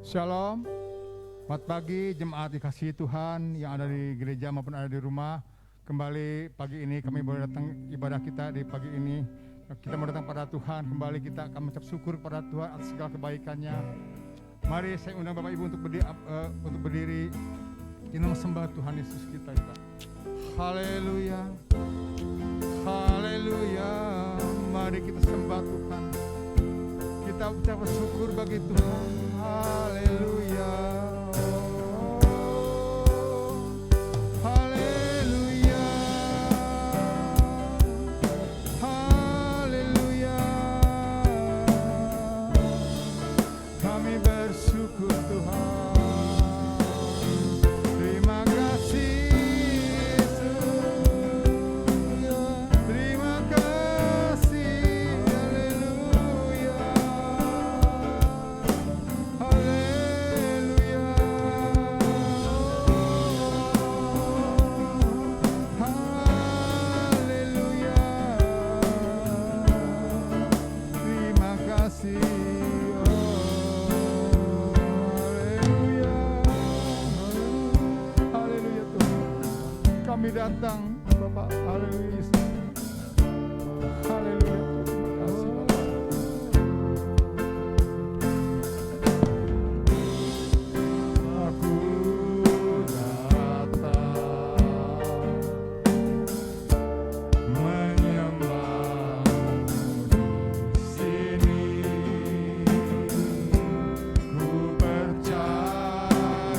Shalom, selamat pagi jemaat dikasihi Tuhan yang ada di gereja maupun ada di rumah. Kembali pagi ini kami boleh datang ibadah kita di pagi ini. Kita mau datang pada Tuhan, kembali kita akan mengucap syukur pada Tuhan atas segala kebaikannya. Mari saya undang Bapak Ibu untuk berdiri. Kita sembah Tuhan Yesus kita. Haleluya, haleluya. Mari kita sembah Tuhan. Kita ucap syukur bagi Tuhan. Haleluya. Haleluya. Haleluya. Kami bersyukur Tuhan. Terima kasih Yesus. Terima kasih. Haleluya. Haleluya. Haleluya. Terima kasih. Haleluya. Haleluya Tuhan. Kami datang Bapak. Haleluya. Haleluya. Terima kasih Bapak. Aku datang menyembahmu di sini. Ku percayakan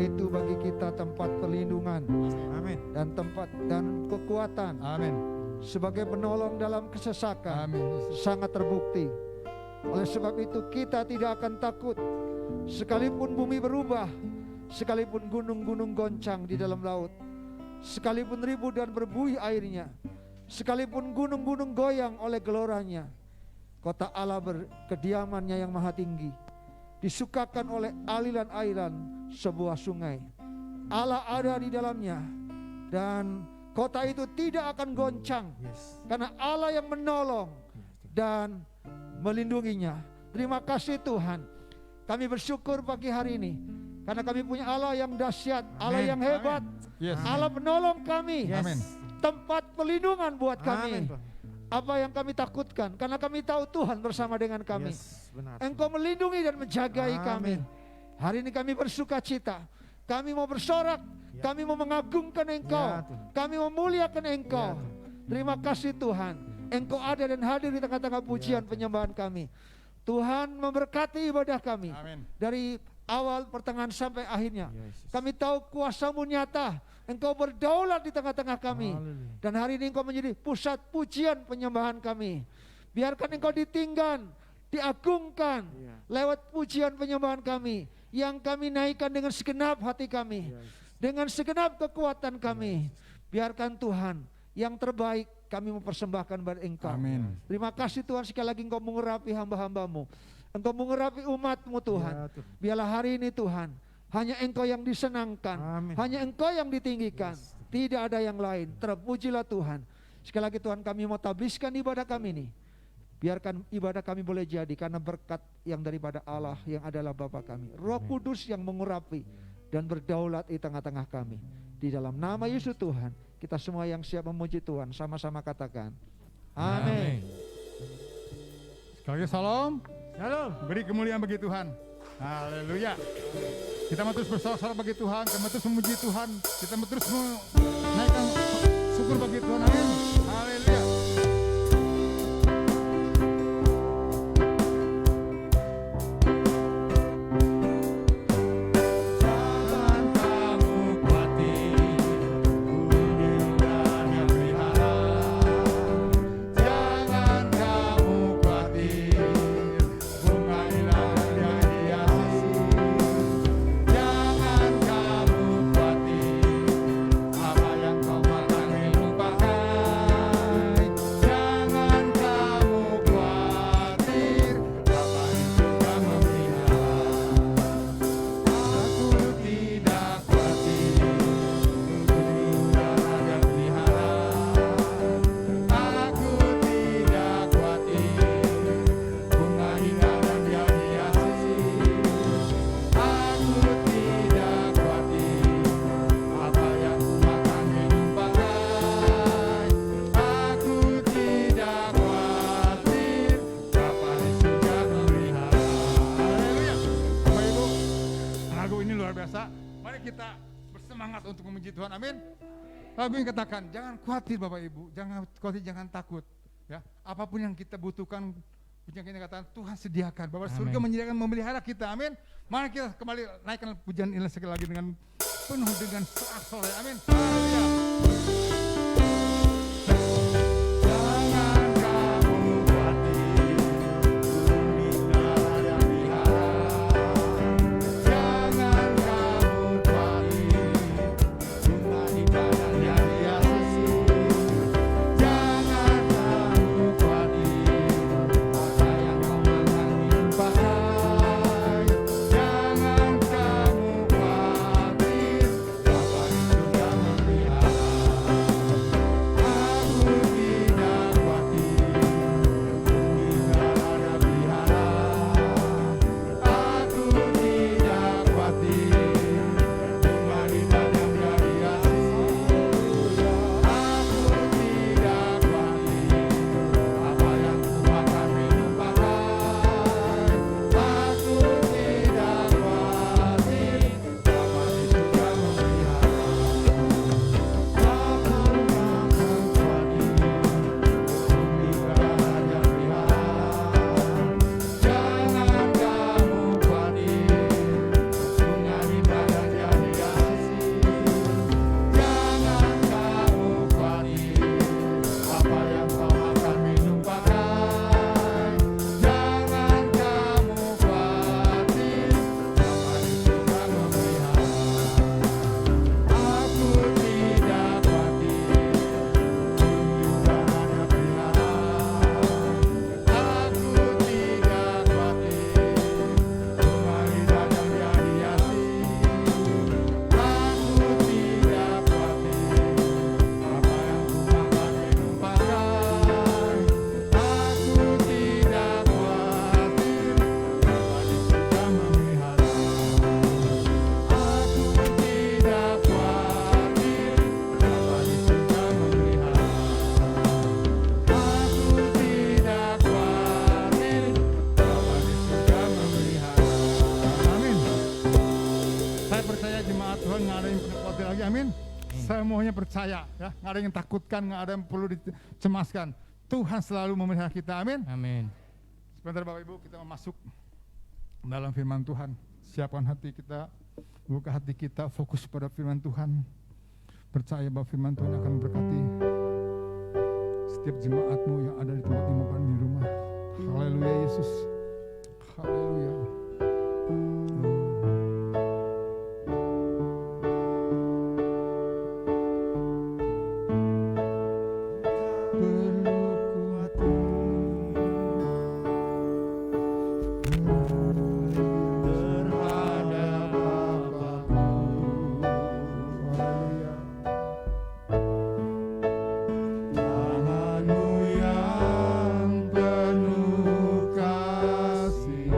itu bagi kita tempat perlindungan, Amin. dan tempat dan kekuatan, Amin. sebagai penolong dalam kesesakan, Amin. Yesus. sangat terbukti. Oleh sebab itu kita tidak akan takut, sekalipun bumi berubah, sekalipun gunung-gunung goncang di dalam laut, sekalipun ribut dan berbuih airnya, sekalipun gunung-gunung goyang oleh geloranya. Kota Allah berkediamannya yang maha tinggi, disukakan oleh aliran-aliran sebuah sungai. Allah ada di dalamnya, dan kota itu tidak akan goncang, Yes. karena Allah yang menolong dan melindunginya. Terima kasih Tuhan. Kami bersyukur pagi hari ini, karena kami punya Allah yang dahsyat, Allah yang hebat, Yes. Allah penolong kami, Yes. Amin. tempat pelindungan buat kami. Amin, Tuhan. Apa yang kami takutkan, karena kami tahu Tuhan bersama dengan kami. Yes, benar. Engkau melindungi dan menjagai Amin. kami. Hari ini kami bersuka cita, kami mau bersorak, Ya. kami mau mengagungkan Engkau, Ya, Tuhan. kami memuliakan Engkau. Ya, Tuhan. Terima kasih Tuhan, Engkau ada dan hadir di tengah-tengah pujian penyembahan kami. Tuhan memberkati ibadah kami Amin. dari awal, pertengahan sampai akhirnya. Yes. Kami tahu kuasa-Mu nyata, Engkau berdaulat di tengah-tengah kami. Haleluya. Dan hari ini Engkau menjadi pusat pujian penyembahan kami. Biarkan Engkau ditinggikan, diagungkan Ya. lewat pujian penyembahan kami, yang kami naikkan dengan segenap hati kami, Yes. dengan segenap kekuatan kami. Biarkan Tuhan yang terbaik kami mempersembahkan kepada Engkau. Amin. Terima kasih Tuhan, sekali lagi Engkau mengurapi hamba-hamba-Mu, Engkau mengurapi umat-Mu Tuhan. Ya, Tuhan. Biarlah hari ini Tuhan, hanya Engkau yang disenangkan, Amin. hanya Engkau yang ditinggikan, Yes. tidak ada yang lain. Terpujilah Tuhan. Sekali lagi Tuhan, kami mau tabiskan ibadah kami ini. Biarkan ibadah kami boleh jadi karena berkat yang daripada Allah yang adalah Bapa kami. Roh Kudus yang mengurapi dan berdaulat di tengah-tengah kami. Di dalam nama Yesus Tuhan, kita semua yang siap memuji Tuhan sama-sama katakan amin. Sekali lagi salam. Shalom. Beri kemuliaan bagi Tuhan. Haleluya. Kita mau terus bersorak-sorak bagi Tuhan, kita mau terus memuji Tuhan, kita mau terus menaikkan syukur bagi Tuhan. Amin. Haleluya. Jangan kamu khawatir, Tuhan yang pelihara. Jangan kamu khawatir, bunga ilahi yang dihiasi. Jangan kamu khawatir, apa yang kau makan minum pakai. Jangan kamu khawatir, apa itu yang memelihara. Aku tidak khawatir, Tuhan yang pelihara. Aku tidak khawatir, bunga indah dan dia hiasi. Aku tidak khawatir, apa yang ku makan minum pakai. Aku tidak khawatir, Bapa di surga memelihara. Haleluya. Bapak Ibu, lagu ini luar biasa. Mari kita bersemangat untuk memuji Tuhan. Amin. Lagu yang katakan, jangan khawatir Bapak Ibu, jangan khawatir, jangan takut. Ya, apapun yang kita butuhkan, pujian kita katakan Tuhan sediakan. Bapak surga menyediakan, memelihara kita. Amin. Mari kita kembali naikkan pujian ini sekali lagi dengan penuh dengan sorak-sorai. Amin. Haleluya. Jangan kamu khawatir, Tuhan yang pelihara. Jangan kamu khawatir, bunga indah dan dia hiasi. Jangan kamu khawatir, apa yang kau makan minum pakai. Jangan kamu khawatir, Bapa di surga memelihara. percaya, ya, nggak ada yang takutkan, nggak ada yang perlu dicemaskan. Tuhan selalu memelihara kita, amin. Amin. Sebentar Bapak Ibu, kita masuk dalam firman Tuhan. Siapkan hati kita, buka hati kita, fokus pada firman Tuhan. Percaya bahwa firman Tuhan akan berkati setiap jemaatmu yang ada di tempat ini maupun di rumah. Haleluya Yesus. Haleluya. Tanganmu yang penuh kasih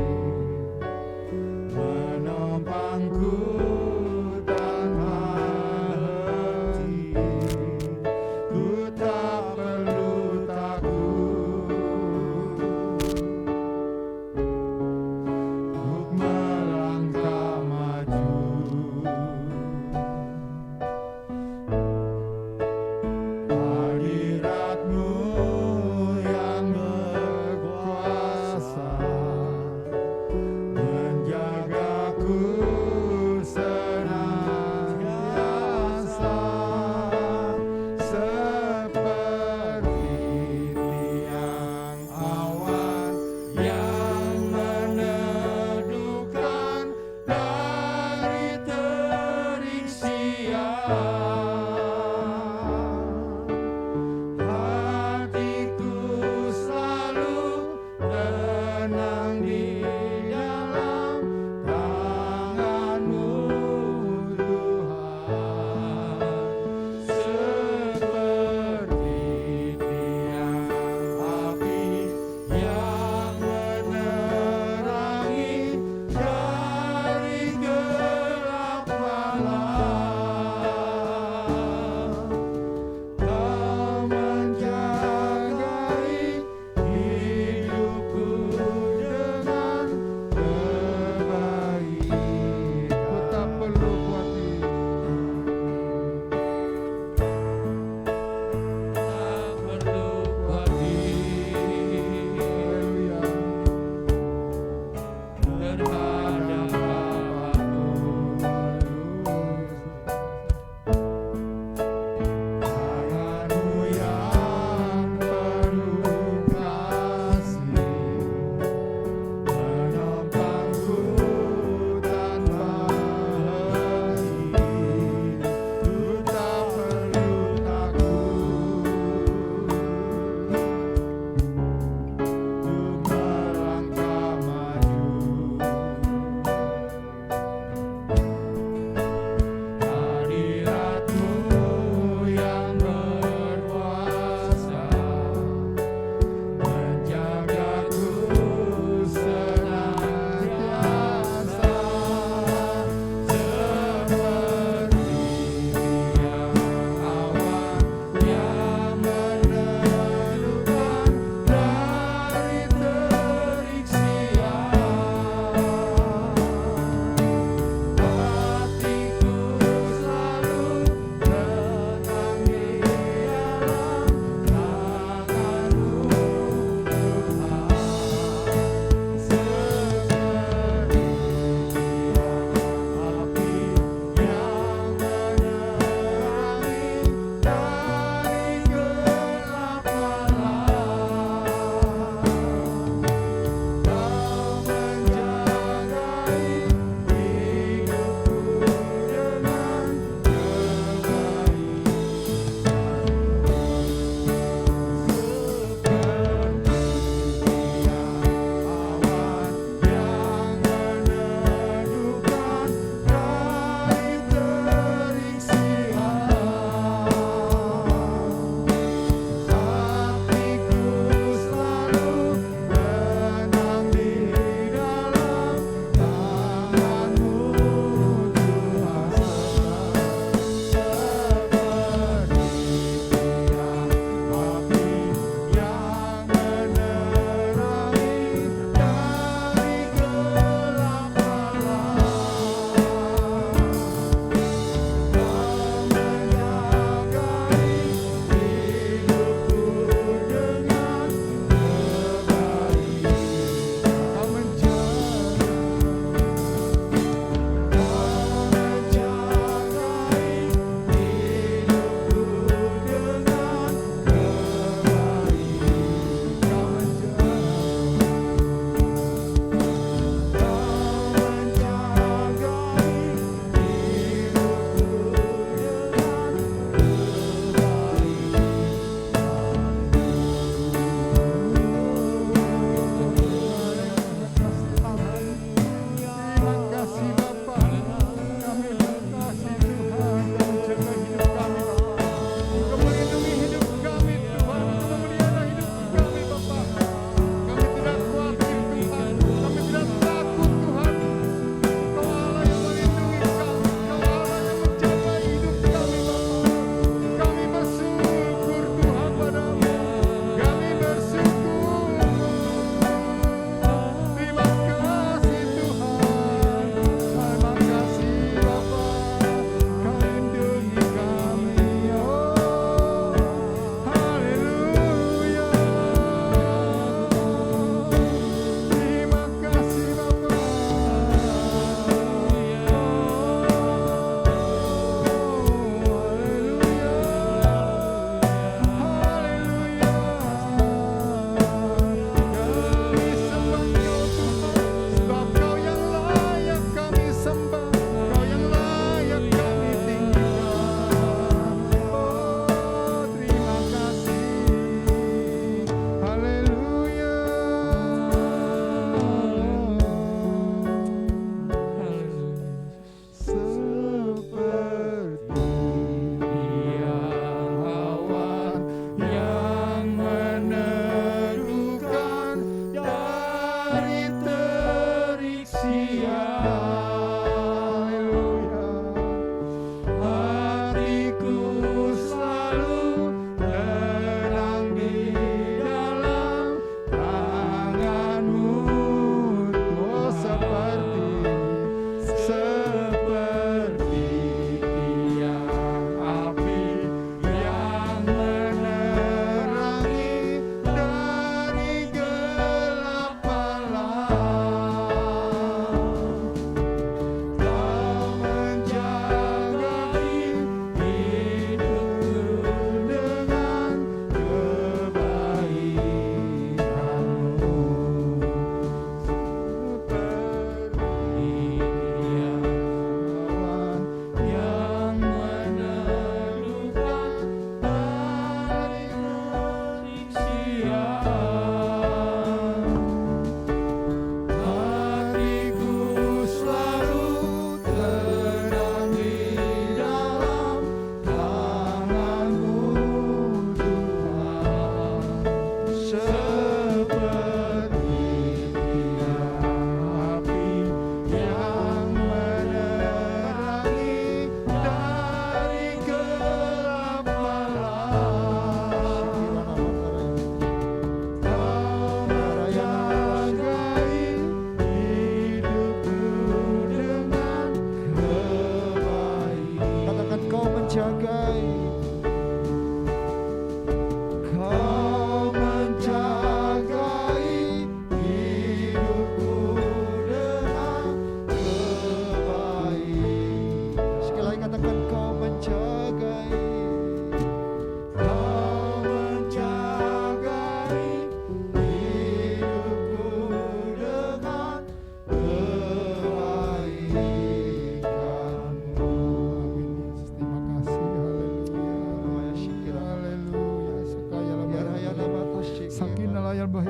Kami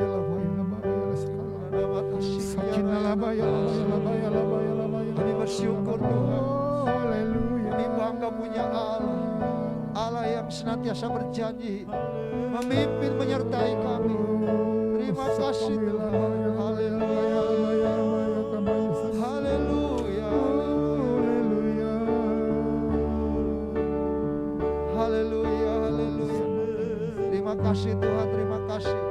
bersyukur Tuhan. Kami bangga punya Allah. Allah yang senantiasa berjanji memimpin menyertai kami. Terima kasih Tuhan. Haleluya. Haleluya. Haleluya. Haleluya. Terima kasih Tuhan. Terima kasih.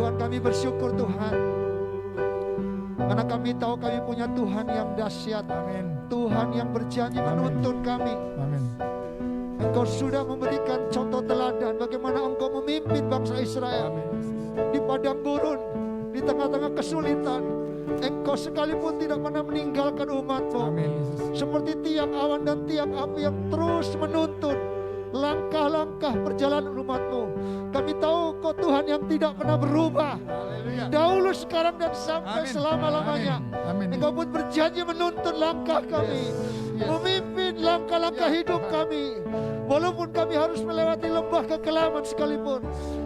Tuhan, kami bersyukur Tuhan. Karena kami tahu kami punya Tuhan yang dahsyat. Amin. Tuhan yang berjanji menuntun kami. Amin. Engkau sudah memberikan contoh teladan bagaimana Engkau memimpin bangsa Israel di padang gurun, di tengah-tengah kesulitan. Engkau sekalipun tidak pernah meninggalkan umat-Mu. Amin. Seperti tiang awan dan tiang api yang terus menuntun langkah-langkah perjalanan umat-Mu. Kami tahu Kau Tuhan yang tidak pernah berubah. Haleluya. Dahulu, sekarang, dan sampai Amin. selama-lamanya. Amin. Engkau pun berjanji menuntun langkah kami, Yes. memimpin langkah-langkah Ya, hidup Tuhan. kami. Walaupun kami harus melewati lembah kekelaman sekalipun,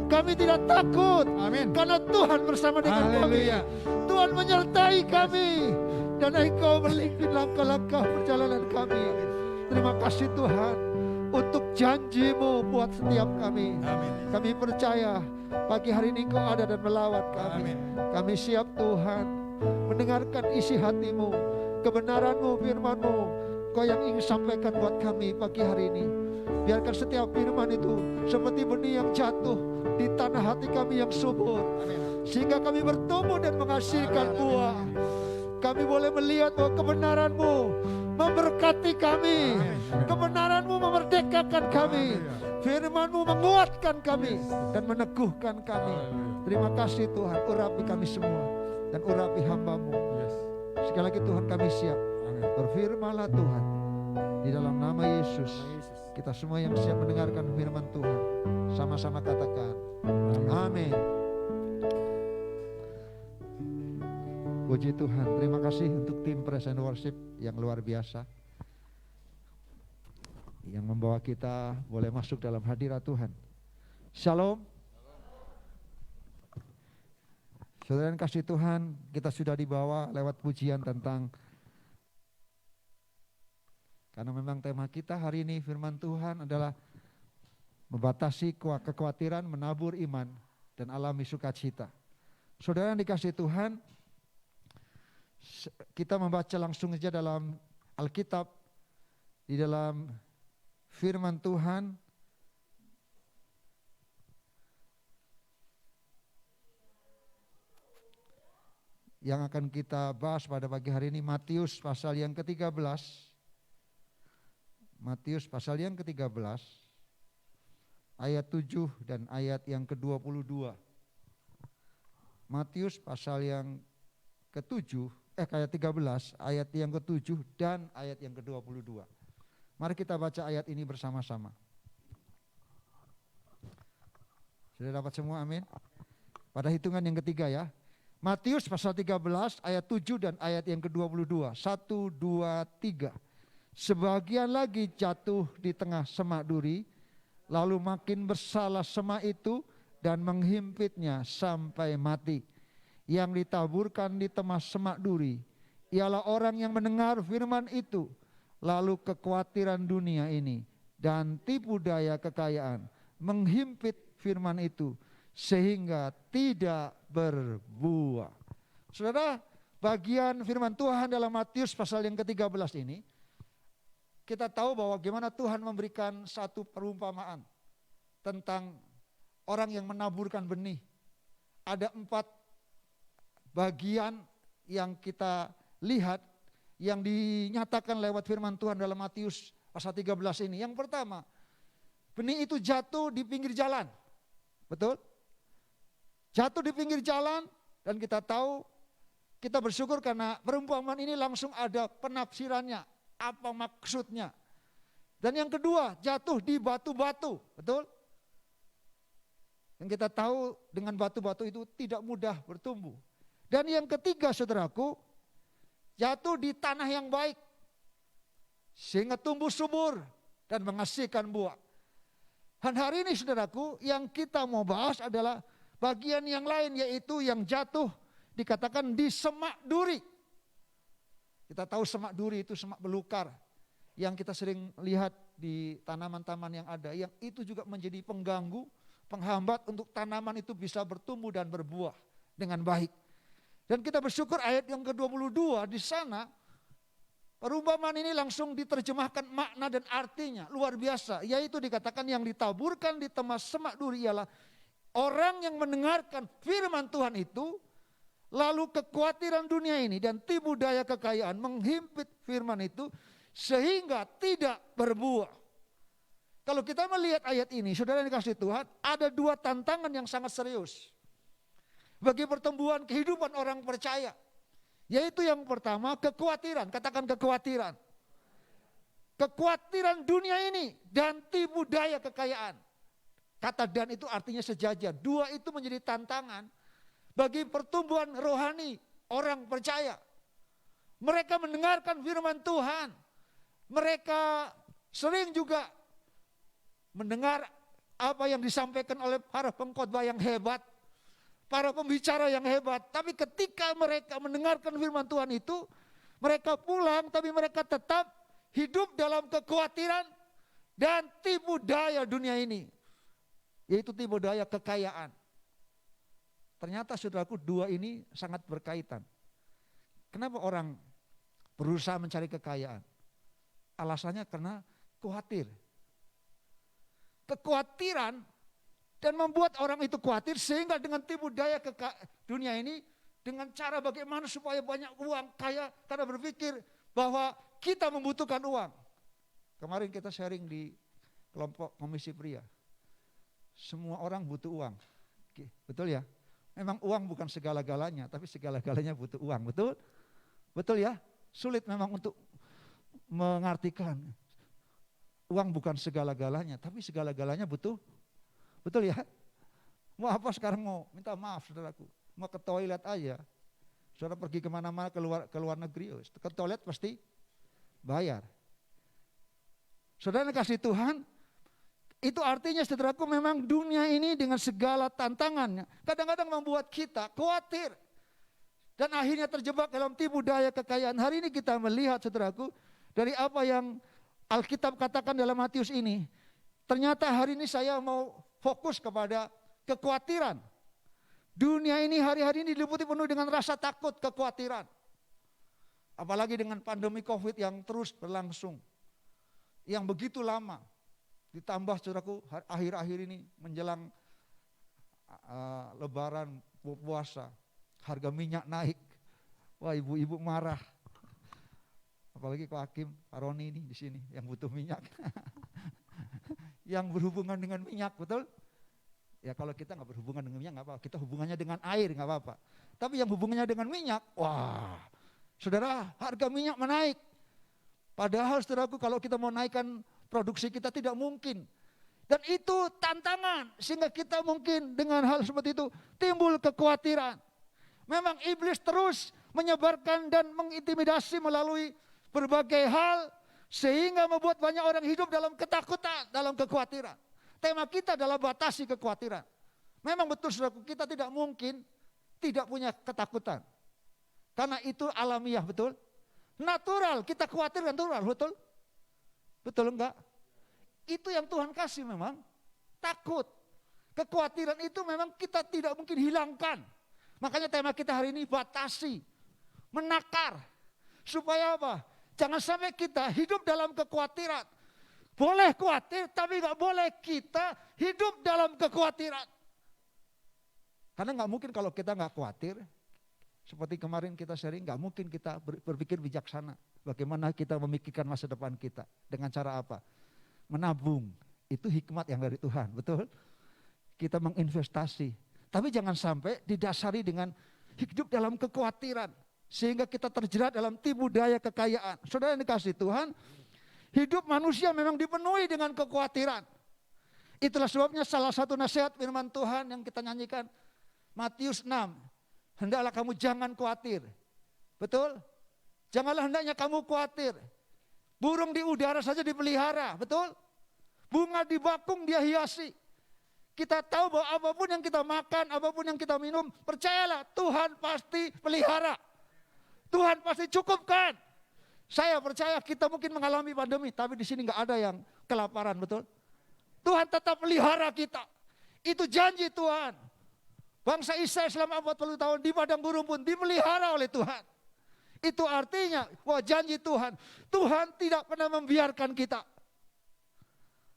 kami tidak takut. Amin. Karena Tuhan bersama dengan Haleluya. kami. Tuhan menyertai kami. Dan Engkau memimpin langkah-langkah perjalanan kami. Terima kasih Tuhan untuk janji-Mu buat setiap kami. Amin. Kami percaya pagi hari ini Engkau ada dan melawat kami. Amin. Kami siap Tuhan mendengarkan isi hati-Mu, kebenaran-Mu, firman-Mu, Kau yang ingin sampaikan buat kami pagi hari ini. Biarkan setiap firman itu seperti benih yang jatuh di tanah hati kami yang subur, sehingga kami bertumbuh dan menghasilkan buah. Kami boleh melihat bahwa kebenaran-Mu memberkati kami, kebenaran-Mu memerdekakan kami, firman-Mu menguatkan kami dan meneguhkan kami. Terima kasih Tuhan, urapi kami semua dan urapi hamba-Mu. Yes. Sekali lagi Tuhan, kami siap. Amin. Berfirmanlah Tuhan, di dalam nama Yesus. Kita semua yang siap mendengarkan firman Tuhan, sama-sama katakan amin. Puji Tuhan, terima kasih untuk tim Praise and Worship yang luar biasa, yang membawa kita boleh masuk dalam hadirat Tuhan. Shalom. Saudara yang kasih Tuhan, kita sudah dibawa lewat pujian tentang, karena memang tema kita hari ini firman Tuhan adalah membatasi kekhawatiran, menabur iman, dan alami sukacita. Saudara yang dikasih Tuhan, kita membaca langsung saja dalam Alkitab, di dalam firman Tuhan. Yang akan kita bahas pada pagi hari ini, Matius pasal yang ke-13. Matius pasal yang ke-13, ayat 7 dan ayat yang ke-22. Matius pasal yang ke-7, ayat 13, ayat yang ke-7 dan ayat yang ke-22. Mari kita baca ayat ini bersama-sama. Sudah dapat semua, amin? Pada hitungan yang ketiga ya. Matius pasal 13 ayat 7 dan ayat yang ke-22. 1, 2, 3. Sebagian lagi jatuh di tengah semak duri, lalu makin bersalah semak itu dan menghimpitnya sampai mati. Yang ditaburkan di tengah semak duri ialah orang yang mendengar firman itu, lalu kekhawatiran dunia ini dan tipu daya kekayaan menghimpit firman itu sehingga tidak berbuah. Saudara, bagian firman Tuhan dalam Matius pasal yang ke-13 ini, kita tahu bahwa bagaimana Tuhan memberikan satu perumpamaan tentang orang yang menaburkan benih. Ada 4 bagian yang kita lihat yang dinyatakan lewat firman Tuhan dalam Matius pasal 13 ini. Yang pertama, benih itu jatuh di pinggir jalan. Betul? Jatuh di pinggir jalan, dan kita tahu, kita bersyukur karena perumpamaan ini langsung ada penafsirannya, apa maksudnya. Dan yang kedua, jatuh di batu-batu, betul? Yang kita tahu dengan batu-batu itu tidak mudah bertumbuh. Dan yang ketiga, saudaraku, jatuh di tanah yang baik, sehingga tumbuh subur dan menghasilkan buah. Dan hari ini saudaraku, yang kita mau bahas adalah Bagian yang lain yaitu yang jatuh dikatakan di semak duri. Kita tahu semak duri itu semak belukar yang kita sering lihat di tanaman-tanaman yang ada. Yang itu juga menjadi pengganggu, penghambat untuk tanaman itu bisa bertumbuh dan berbuah dengan baik. Dan kita bersyukur ayat yang ke-22 di sana perumpamaan ini langsung diterjemahkan makna dan artinya luar biasa. Yaitu dikatakan yang ditaburkan di tengah semak duri ialah orang yang mendengarkan firman Tuhan itu, lalu kekhawatiran dunia ini dan tipu daya kekayaan menghimpit firman itu sehingga tidak berbuah. Kalau kita melihat ayat ini, saudara yang dikasihi Tuhan, ada dua tantangan yang sangat serius bagi pertumbuhan kehidupan orang percaya. Yaitu yang pertama kekhawatiran, katakan kekhawatiran. Kekhawatiran dunia ini dan tipu daya kekayaan. Kata dan itu artinya sejajar. Dua itu menjadi tantangan bagi pertumbuhan rohani orang percaya. Mereka mendengarkan firman Tuhan. Mereka sering juga mendengar apa yang disampaikan oleh para pengkhotbah yang hebat. Para pembicara yang hebat. Tapi ketika mereka mendengarkan firman Tuhan itu, mereka pulang tapi mereka tetap hidup dalam kekhawatiran dan tipu daya dunia ini. Yaitu tipu daya kekayaan. Ternyata saudaraku dua ini sangat berkaitan. Kenapa orang berusaha mencari kekayaan? Alasannya karena khawatir. Kekhawatiran dan membuat orang itu khawatir sehingga dengan tipu daya dunia ini dengan cara bagaimana supaya banyak uang, kaya, karena berpikir bahwa kita membutuhkan uang. Kemarin kita sharing di kelompok komisi pria. Semua orang butuh uang. Betul ya? Memang uang bukan segala-galanya, tapi segala-galanya butuh uang. Betul? Betul ya? Sulit memang untuk mengartikan. Uang bukan segala-galanya, tapi segala-galanya butuh. Betul ya? Mau apa sekarang mau? Minta maaf saudaraku. Mau ke toilet aja. Saudara pergi kemana-mana ke luar negeri, ke toilet pasti bayar. Saudara kasih Tuhan, itu artinya saudaraku memang dunia ini dengan segala tantangannya kadang-kadang membuat kita khawatir. Dan akhirnya terjebak dalam tipu daya kekayaan. Hari ini kita melihat saudaraku dari apa yang Alkitab katakan dalam Matius ini. Ternyata hari ini saya mau fokus kepada kekhawatiran. Dunia ini hari-hari ini diliputi penuh dengan rasa takut, kekhawatiran. Apalagi dengan pandemi COVID yang terus berlangsung. Yang begitu lama. Ditambah saudaraku akhir-akhir ini menjelang lebaran puasa, harga minyak naik. Wah ibu-ibu marah. Apalagi Pak Hakim, Pak Roni ini di sini yang butuh minyak. Yang berhubungan dengan minyak, betul? Ya kalau kita nggak berhubungan dengan minyak nggak apa-apa. Kita hubungannya dengan air nggak apa-apa. Tapi yang hubungannya dengan minyak, wah, saudara harga minyak menaik. Padahal saudaraku kalau kita mau naikkan produksi kita tidak mungkin. Dan itu tantangan sehingga kita mungkin dengan hal seperti itu timbul kekhawatiran. Memang iblis terus menyebarkan dan mengintimidasi melalui berbagai hal sehingga membuat banyak orang hidup dalam ketakutan, dalam kekhawatiran. Tema kita adalah batasi kekhawatiran. Memang betul saudaraku kita tidak mungkin tidak punya ketakutan. Karena itu alamiah, betul? Natural, kita khawatir natural, betul? Betul enggak? Itu yang Tuhan kasih memang, takut. Kekhawatiran itu memang kita tidak mungkin hilangkan. Makanya tema kita hari ini batasi, menakar. Supaya apa? Jangan sampai kita hidup dalam kekhawatiran. Boleh khawatir, tapi gak boleh kita hidup dalam kekhawatiran. Karena gak mungkin kalau kita gak khawatir, seperti kemarin kita sharing, gak mungkin kita berpikir bijaksana. Bagaimana kita memikirkan masa depan kita, dengan cara apa? Menabung, itu hikmat yang dari Tuhan, betul? Kita menginvestasi, tapi jangan sampai didasari dengan hidup dalam kekhawatiran. Sehingga kita terjerat dalam tipu daya kekayaan. Saudara yang dikasihi Tuhan, hidup manusia memang dipenuhi dengan kekhawatiran. Itulah sebabnya salah satu nasihat firman Tuhan yang kita nyanyikan, Matius 6, hendaklah kamu jangan khawatir. Betul? Janganlah hendaknya kamu khawatir. Burung di udara saja dipelihara, betul? Bunga di bakung dia hiasi. Kita tahu bahwa apapun yang kita makan, apapun yang kita minum, percayalah Tuhan pasti pelihara. Tuhan pasti cukupkan. Saya percaya kita mungkin mengalami pandemi, tapi di sini nggak ada yang kelaparan, betul? Tuhan tetap pelihara kita. Itu janji Tuhan. Bangsa Israel selama 40 tahun di padang gurun pun dipelihara oleh Tuhan. Itu artinya, wah janji Tuhan. Tuhan tidak pernah membiarkan kita.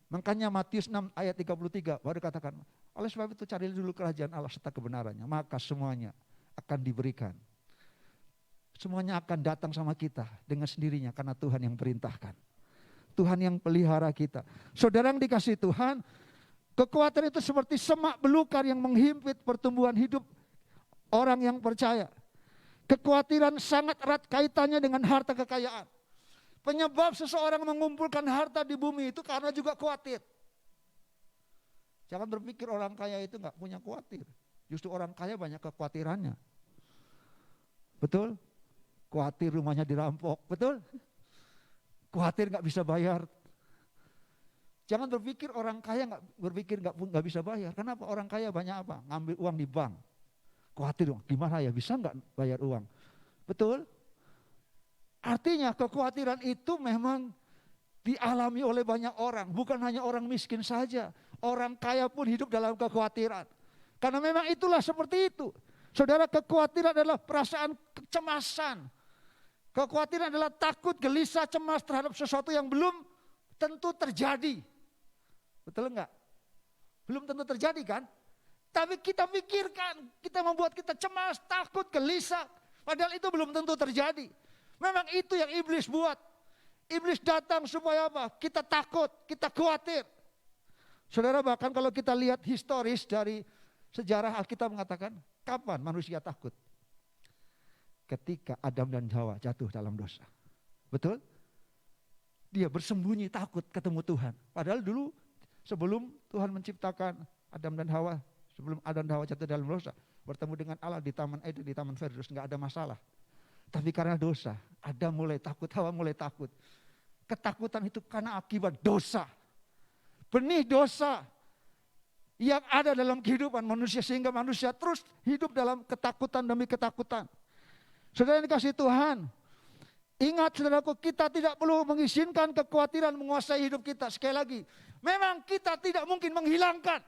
Makanya Matius 6 ayat 33 baru katakan, oleh sebab itu cari dulu kerajaan Allah serta kebenarannya, maka semuanya akan diberikan. Semuanya akan datang sama kita dengan sendirinya karena Tuhan yang perintahkan. Tuhan yang pelihara kita. Saudara yang dikasihi Tuhan, kekuatan itu seperti semak belukar yang menghimpit pertumbuhan hidup orang yang percaya. Kekhawatiran sangat erat kaitannya dengan harta kekayaan. Penyebab seseorang mengumpulkan harta di bumi itu karena juga khawatir. Jangan berpikir orang kaya itu nggak punya khawatir. Justru orang kaya banyak kekhawatirannya. Betul? Khawatir rumahnya dirampok, betul? Khawatir nggak bisa bayar. Jangan berpikir orang kaya nggak bisa bayar. Kenapa? Orang kaya banyak apa? Ngambil uang di bank. Khawatir dong, gimana ya bisa nggak bayar uang? Betul? Artinya kekhawatiran itu memang dialami oleh banyak orang. Bukan hanya orang miskin saja. Orang kaya pun hidup dalam kekhawatiran. Karena memang itulah seperti itu. Saudara, kekhawatiran adalah perasaan kecemasan. Kekhawatiran adalah takut, gelisah, cemas terhadap sesuatu yang belum tentu terjadi. Betul enggak? Belum tentu terjadi kan? Tapi kita pikirkan, kita membuat kita cemas, takut, gelisah. Padahal itu belum tentu terjadi. Memang itu yang iblis buat. Iblis datang supaya apa? Kita takut, kita khawatir. Saudara, bahkan kalau kita lihat historis dari sejarah Alkitab mengatakan, kapan manusia takut? Ketika Adam dan Hawa jatuh dalam dosa. Betul? Dia bersembunyi takut ketemu Tuhan. Padahal dulu sebelum Tuhan menciptakan Adam dan Hawa, sebelum Adam dan Hawa jatuh dalam dosa, bertemu dengan Allah di Taman Eden, di Taman Firdaus, nggak ada masalah. Tapi karena dosa, Adam mulai takut, Hawa mulai takut. Ketakutan itu karena akibat dosa. Benih dosa yang ada dalam kehidupan manusia sehingga manusia terus hidup dalam ketakutan demi ketakutan. Saudara yang dikasihi Tuhan, ingat saudaraku, kita tidak perlu mengizinkan kekhawatiran menguasai hidup kita. Sekali lagi, memang kita tidak mungkin menghilangkan.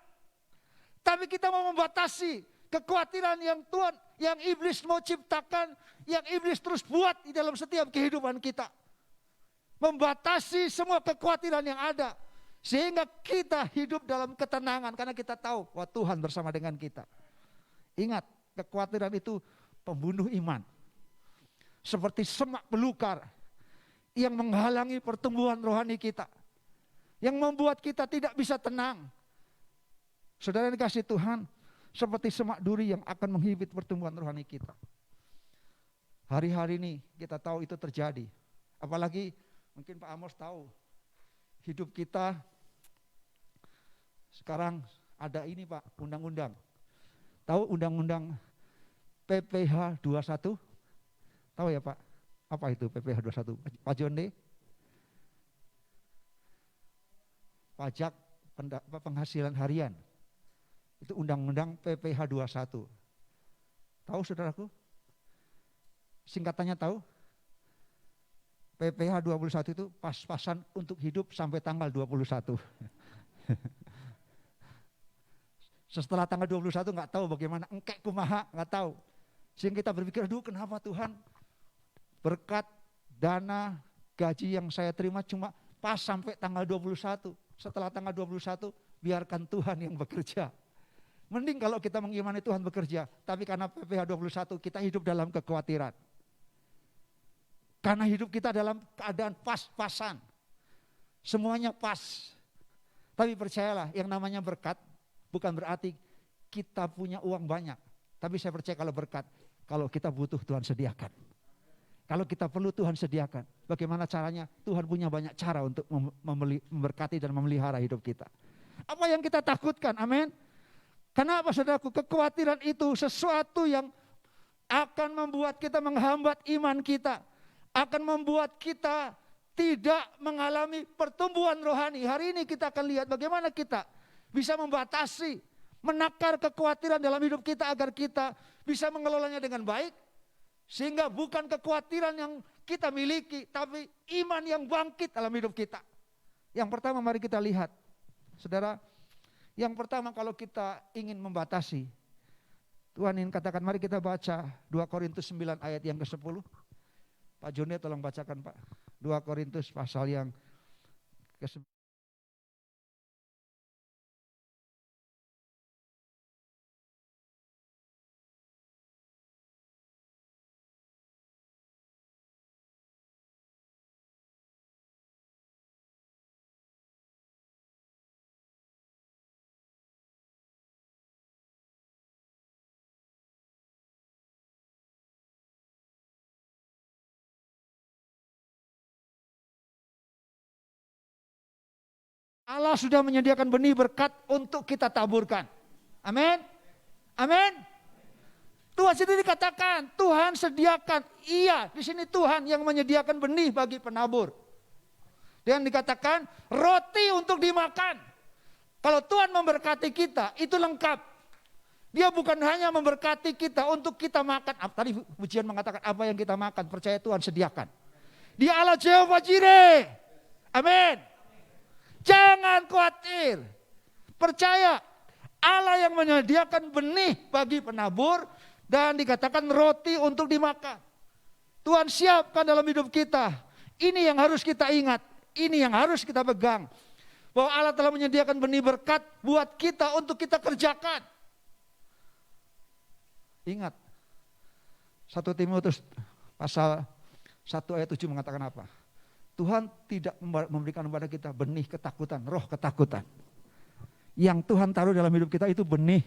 Tapi kita mau membatasi kekhawatiran yang Tuhan, yang iblis mau ciptakan, yang iblis terus buat di dalam setiap kehidupan kita. Membatasi semua kekhawatiran yang ada. Sehingga kita hidup dalam ketenangan karena kita tahu bahwa Tuhan bersama dengan kita. Ingat, kekhawatiran itu pembunuh iman. Seperti semak belukar yang menghalangi pertumbuhan rohani kita. Yang membuat kita tidak bisa tenang. Saudara yang dikasihi Tuhan, seperti semak duri yang akan menghimpit pertumbuhan rohani kita. Hari-hari ini kita tahu itu terjadi. Apalagi mungkin Pak Amos tahu, hidup kita sekarang ada ini Pak, undang-undang. Tahu undang-undang PPh 21? Tahu ya Pak? Apa itu PPh 21? Pak Jonde? Pajak penghasilan harian. Itu undang-undang PPh 21. Tahu saudaraku? Singkatannya tahu? PPh 21 itu pas-pasan untuk hidup sampai tanggal 21. Setelah tanggal 21 nggak tahu bagaimana, engkek kumaha, nggak tahu. Sehingga kita berpikir, aduh kenapa Tuhan berkat dana gaji yang saya terima cuma pas sampai tanggal 21. Setelah tanggal 21 biarkan Tuhan yang bekerja. Mending kalau kita mengimani Tuhan bekerja, tapi karena PPh 21 kita hidup dalam kekhawatiran. Karena hidup kita dalam keadaan pas-pasan. Semuanya pas. Tapi percayalah, yang namanya berkat bukan berarti kita punya uang banyak. Tapi saya percaya kalau berkat, kalau kita butuh Tuhan sediakan. Kalau kita perlu Tuhan sediakan. Bagaimana caranya? Tuhan punya banyak cara untuk memberkati dan memelihara hidup kita. Apa yang kita takutkan? Amin. Kenapa saudaraku? Kekhawatiran itu sesuatu yang akan membuat kita menghambat iman kita. Akan membuat kita tidak mengalami pertumbuhan rohani. Hari ini kita akan lihat bagaimana kita bisa membatasi, menakar kekhawatiran dalam hidup kita agar kita bisa mengelolanya dengan baik. Sehingga bukan kekhawatiran yang kita miliki, tapi iman yang bangkit dalam hidup kita. Yang pertama mari kita lihat, saudara, yang pertama kalau kita ingin membatasi, Tuhan ingin katakan, mari kita baca 2 Korintus 9 ayat yang ke-10. Pak Joni tolong bacakan Pak, 2 Korintus pasal yang ke-10. Allah sudah menyediakan benih berkat untuk kita taburkan. Amin. Amin. Tuhan sendiri katakan, Tuhan sediakan. Iya, di sini Tuhan yang menyediakan benih bagi penabur. Dan dikatakan roti untuk dimakan. Kalau Tuhan memberkati kita, itu lengkap. Dia bukan hanya memberkati kita untuk kita makan. Tadi pujian mengatakan apa yang kita makan, percaya Tuhan sediakan. Dia Allah Jehovah Jireh. Amin. Jangan khawatir, percaya Allah yang menyediakan benih bagi penabur dan dikatakan roti untuk dimakan. Tuhan siapkan dalam hidup kita. Ini yang harus kita ingat, ini yang harus kita pegang. Bahwa Allah telah menyediakan benih berkat buat kita untuk kita kerjakan. Ingat, 1 Timotius pasal 1 ayat 7 mengatakan apa? Tuhan tidak memberikan kepada kita benih ketakutan, roh ketakutan. Yang Tuhan taruh dalam hidup kita itu benih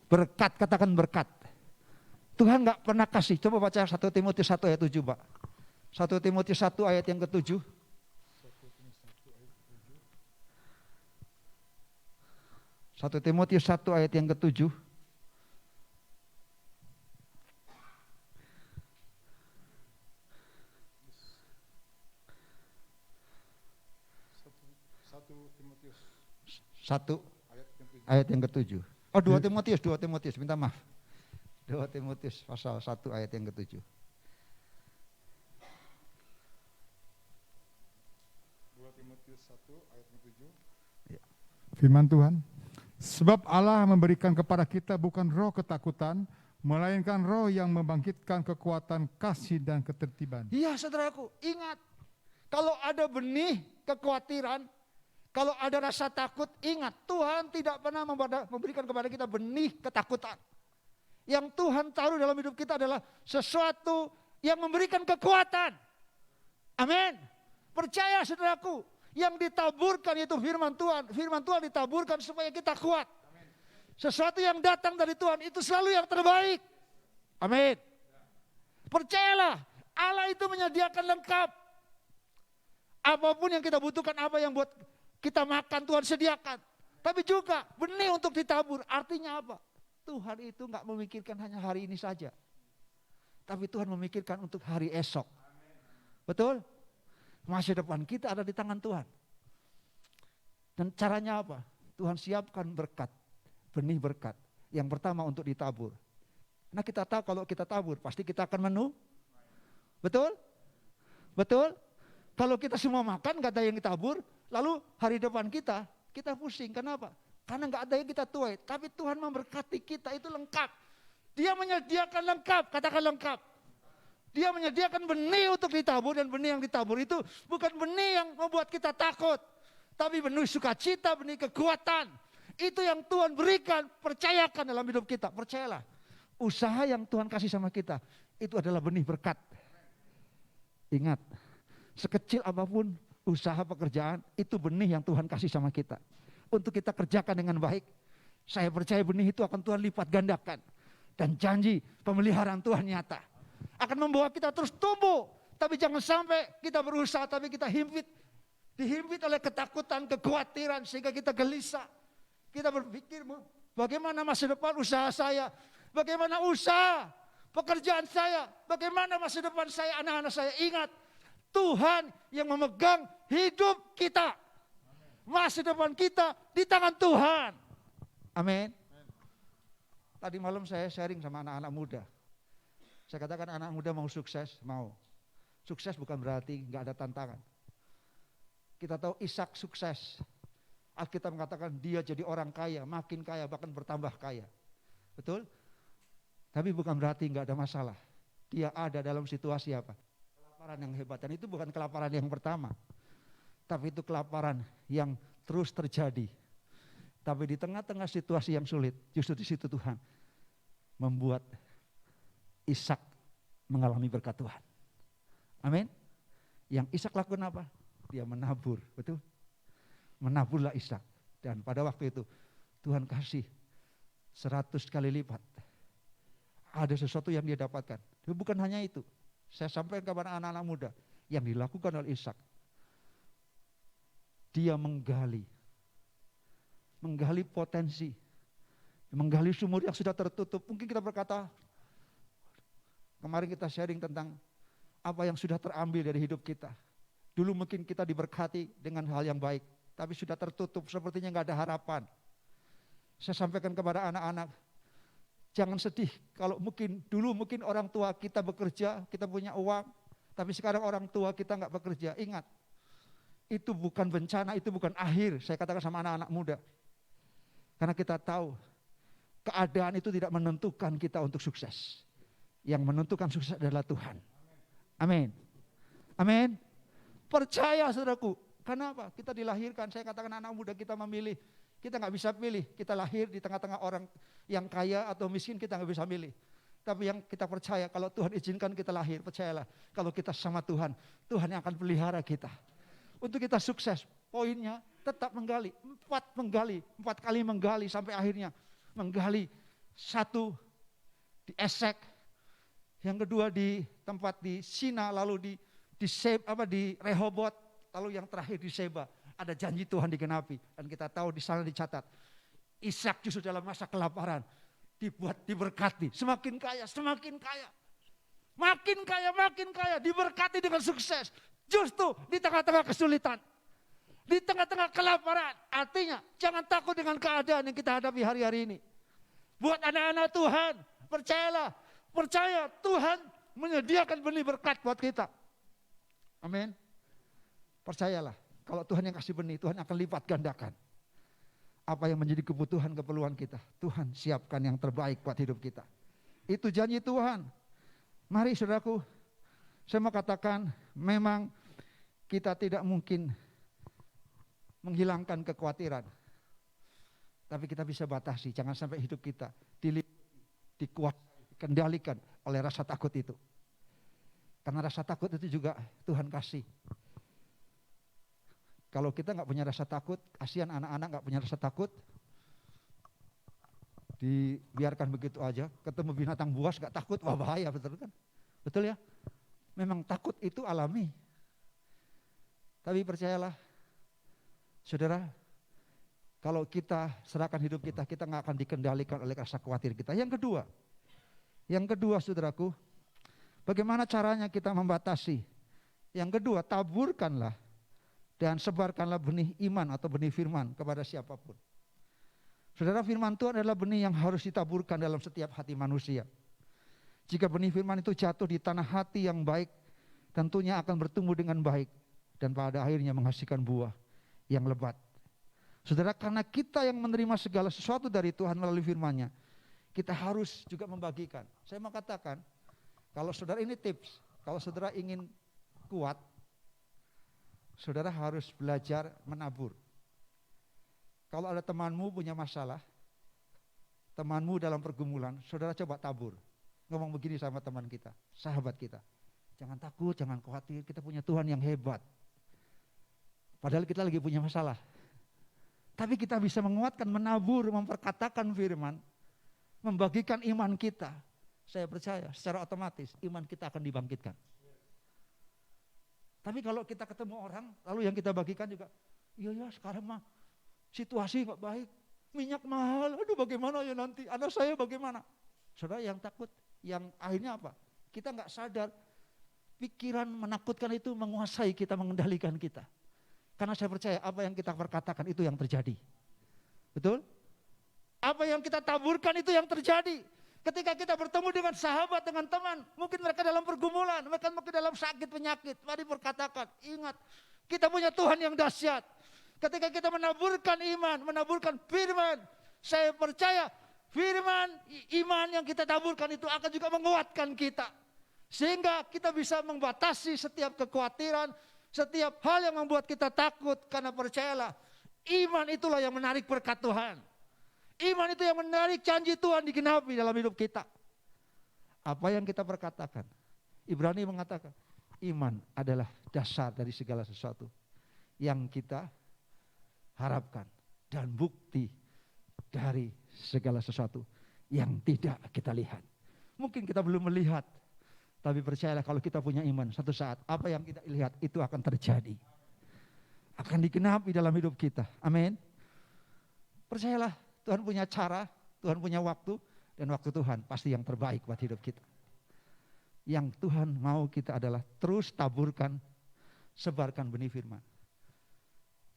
berkat, katakan berkat. Tuhan gak pernah kasih, coba baca 1 Timotius 1 ayat 7 Pak. 1 Timotius 1 ayat yang ke-7. 1 Timotius 1 ayat yang ke-7. Satu ayat yang ke-7. Oh 2 Timotius, minta maaf. 2 Timotius pasal 1 ayat yang ke-7. 2 Timotius 1 ayat yang ke-7. Ya. Firman Tuhan, sebab Allah memberikan kepada kita bukan roh ketakutan, melainkan roh yang membangkitkan kekuatan kasih dan ketertiban. Iya saudaraku, ingat, kalau ada benih kekhawatiran, kalau ada rasa takut, ingat Tuhan tidak pernah memberikan kepada kita benih ketakutan. Yang Tuhan taruh dalam hidup kita adalah sesuatu yang memberikan kekuatan. Amin. Percaya saudaraku, yang ditaburkan itu firman Tuhan. Firman Tuhan ditaburkan supaya kita kuat. Sesuatu yang datang dari Tuhan itu selalu yang terbaik. Amin. Percayalah, Allah itu menyediakan lengkap. Apapun yang kita butuhkan, apa yang buat kita makan Tuhan sediakan. Tapi juga benih untuk ditabur. Artinya apa? Tuhan itu enggak memikirkan hanya hari ini saja. Tapi Tuhan memikirkan untuk hari esok. Betul? Masa depan kita ada di tangan Tuhan. Dan caranya apa? Tuhan siapkan berkat. Benih berkat. Yang pertama untuk ditabur. Nah kita tahu kalau kita tabur pasti kita akan menu. Betul? Betul? Kalau kita semua makan gak ada yang ditabur. Lalu hari depan kita pusing. Kenapa? Karena gak ada yang kita tuai. Tapi Tuhan memberkati kita itu lengkap. Dia menyediakan lengkap, katakan lengkap. Dia menyediakan benih untuk ditabur dan benih yang ditabur itu bukan benih yang membuat kita takut. Tapi benih sukacita, benih kekuatan. Itu yang Tuhan berikan, percayakan dalam hidup kita. Percayalah, usaha yang Tuhan kasih sama kita itu adalah benih berkat. Ingat, sekecil apapun usaha pekerjaan itu benih yang Tuhan kasih sama kita. Untuk kita kerjakan dengan baik. Saya percaya benih itu akan Tuhan lipat gandakan. Dan janji pemeliharaan Tuhan nyata. Akan membawa kita terus tumbuh. Tapi jangan sampai kita berusaha tapi kita dihimpit oleh ketakutan, kekhawatiran sehingga kita gelisah. Kita berpikir bagaimana masa depan usaha saya. Bagaimana usaha pekerjaan saya. Bagaimana masa depan saya, anak-anak saya. Ingat, Tuhan yang memegang hidup kita. masa depan kita di tangan Tuhan. Amin. Tadi malam saya sharing sama anak-anak muda. Saya katakan anak muda mau sukses, mau. Sukses bukan berarti nggak ada tantangan. Kita tahu Ishak sukses. Alkitab mengatakan dia jadi orang kaya, makin kaya, bahkan bertambah kaya. Betul? Tapi bukan berarti nggak ada masalah. Dia ada dalam situasi apa? Kelaparan yang hebat. Dan itu bukan kelaparan yang pertama. Tapi itu kelaparan yang terus terjadi. Tapi di tengah-tengah situasi yang sulit, justru di situ Tuhan membuat Ishak mengalami berkat Tuhan. Amin. Yang Ishak lakukan apa? Dia menabur, betul? Menaburlah Ishak. Dan pada waktu itu Tuhan kasih 100 kali lipat. Ada sesuatu yang dia dapatkan. Tapi bukan hanya itu. Saya sampaikan kepada anak-anak muda yang dilakukan oleh Ishak. Dia menggali potensi, menggali sumur yang sudah tertutup. Mungkin kita berkata, kemarin kita sharing tentang apa yang sudah terambil dari hidup kita. Dulu mungkin kita diberkati dengan hal yang baik, tapi sudah tertutup, sepertinya nggak ada harapan. Saya sampaikan kepada anak-anak, jangan sedih kalau dulu mungkin orang tua kita bekerja, kita punya uang, tapi sekarang orang tua kita nggak bekerja. Ingat, itu bukan bencana, itu bukan akhir. Saya katakan sama anak-anak muda. Karena kita tahu keadaan itu tidak menentukan kita untuk sukses. Yang menentukan sukses adalah Tuhan. Amin. Amin. Percaya saudaraku. Kenapa? Kita dilahirkan, saya katakan anak muda kita memilih. Kita nggak bisa pilih, kita lahir di tengah-tengah orang yang kaya atau miskin, kita nggak bisa milih. Tapi yang kita percaya, kalau Tuhan izinkan kita lahir, percayalah. Kalau kita sama Tuhan, Tuhan yang akan pelihara kita. Untuk kita sukses, poinnya tetap menggali, 4 kali menggali sampai akhirnya menggali. 1 di Esek, yang kedua di tempat di Sina, lalu di Rehobot, lalu yang terakhir di Seba. Ada janji Tuhan digenapi, dan kita tahu di sana dicatat Ishak justru dalam masa kelaparan diberkati, semakin kaya, makin kaya, diberkati dengan sukses. Justru di tengah-tengah kesulitan, di tengah-tengah kelaparan. Artinya jangan takut dengan keadaan yang kita hadapi hari-hari ini. Buat anak-anak Tuhan, percaya Tuhan menyediakan benih berkat buat kita. Amin. Percayalah, kalau Tuhan yang kasih benih, Tuhan akan lipat gandakan. Apa yang menjadi kebutuhan-keperluan kita, Tuhan siapkan yang terbaik buat hidup kita. Itu janji Tuhan. Mari saudaraku, saya mau katakan, memang kita tidak mungkin menghilangkan kekhawatiran. Tapi kita bisa batasi, jangan sampai hidup kita dikendalikan oleh rasa takut itu. Karena rasa takut itu juga Tuhan kasih. Kalau kita nggak punya rasa takut, kasihan anak-anak nggak punya rasa takut, dibiarkan begitu aja, ketemu binatang buas nggak takut, wah bahaya, betul kan? Betul ya? Memang takut itu alami. Tapi percayalah, saudara, kalau kita serahkan hidup kita nggak akan dikendalikan oleh rasa khawatir kita. Yang kedua saudaraku, bagaimana caranya kita membatasi? Yang kedua, taburkanlah dan sebarkanlah benih iman atau benih firman kepada siapapun. Saudara, firman Tuhan adalah benih yang harus ditaburkan dalam setiap hati manusia. Jika benih firman itu jatuh di tanah hati yang baik, tentunya akan bertumbuh dengan baik dan pada akhirnya menghasilkan buah yang lebat. Saudara, karena kita yang menerima segala sesuatu dari Tuhan melalui firman-Nya, kita harus juga membagikan. Saya mau katakan, kalau saudara, ini tips, kalau saudara ingin kuat, saudara harus belajar menabur. Kalau ada temanmu punya masalah, temanmu dalam pergumulan, saudara coba tabur. Ngomong begini sama teman kita, sahabat kita. Jangan takut, jangan khawatir, kita punya Tuhan yang hebat. Padahal kita lagi punya masalah. Tapi kita bisa menguatkan, menabur, memperkatakan firman, membagikan iman kita. Saya percaya secara otomatis iman kita akan dibangkitkan. Tapi kalau kita ketemu orang, lalu yang kita bagikan juga, iya sekarang mah situasi gak baik, minyak mahal, aduh bagaimana ya nanti, anak saya bagaimana. Saudara, yang takut, yang akhirnya apa? Kita gak sadar, pikiran menakutkan itu menguasai kita, mengendalikan kita. Karena saya percaya apa yang kita perkatakan itu yang terjadi. Betul? Apa yang kita taburkan itu yang terjadi. Ketika kita bertemu dengan sahabat, dengan teman, mungkin mereka dalam pergumulan, mereka mungkin dalam sakit penyakit. Mari berkatakan, ingat, kita punya Tuhan yang dahsyat. Ketika kita menaburkan iman, menaburkan firman, saya percaya firman iman yang kita taburkan itu akan juga menguatkan kita. Sehingga kita bisa membatasi setiap kekhawatiran, setiap hal yang membuat kita takut. Karena percayalah, iman itulah yang menarik berkat Tuhan. Iman itu yang menarik janji Tuhan digenapi dalam hidup kita. Apa yang kita perkatakan? Ibrani mengatakan, iman adalah dasar dari segala sesuatu yang kita harapkan dan bukti dari segala sesuatu yang tidak kita lihat. Mungkin kita belum melihat, tapi percayalah kalau kita punya iman, satu saat apa yang kita lihat itu akan terjadi. Akan digenapi dalam hidup kita. Amin. Percayalah, Tuhan punya cara, Tuhan punya waktu, dan waktu Tuhan pasti yang terbaik buat hidup kita. Yang Tuhan mau kita adalah terus taburkan, sebarkan benih firman.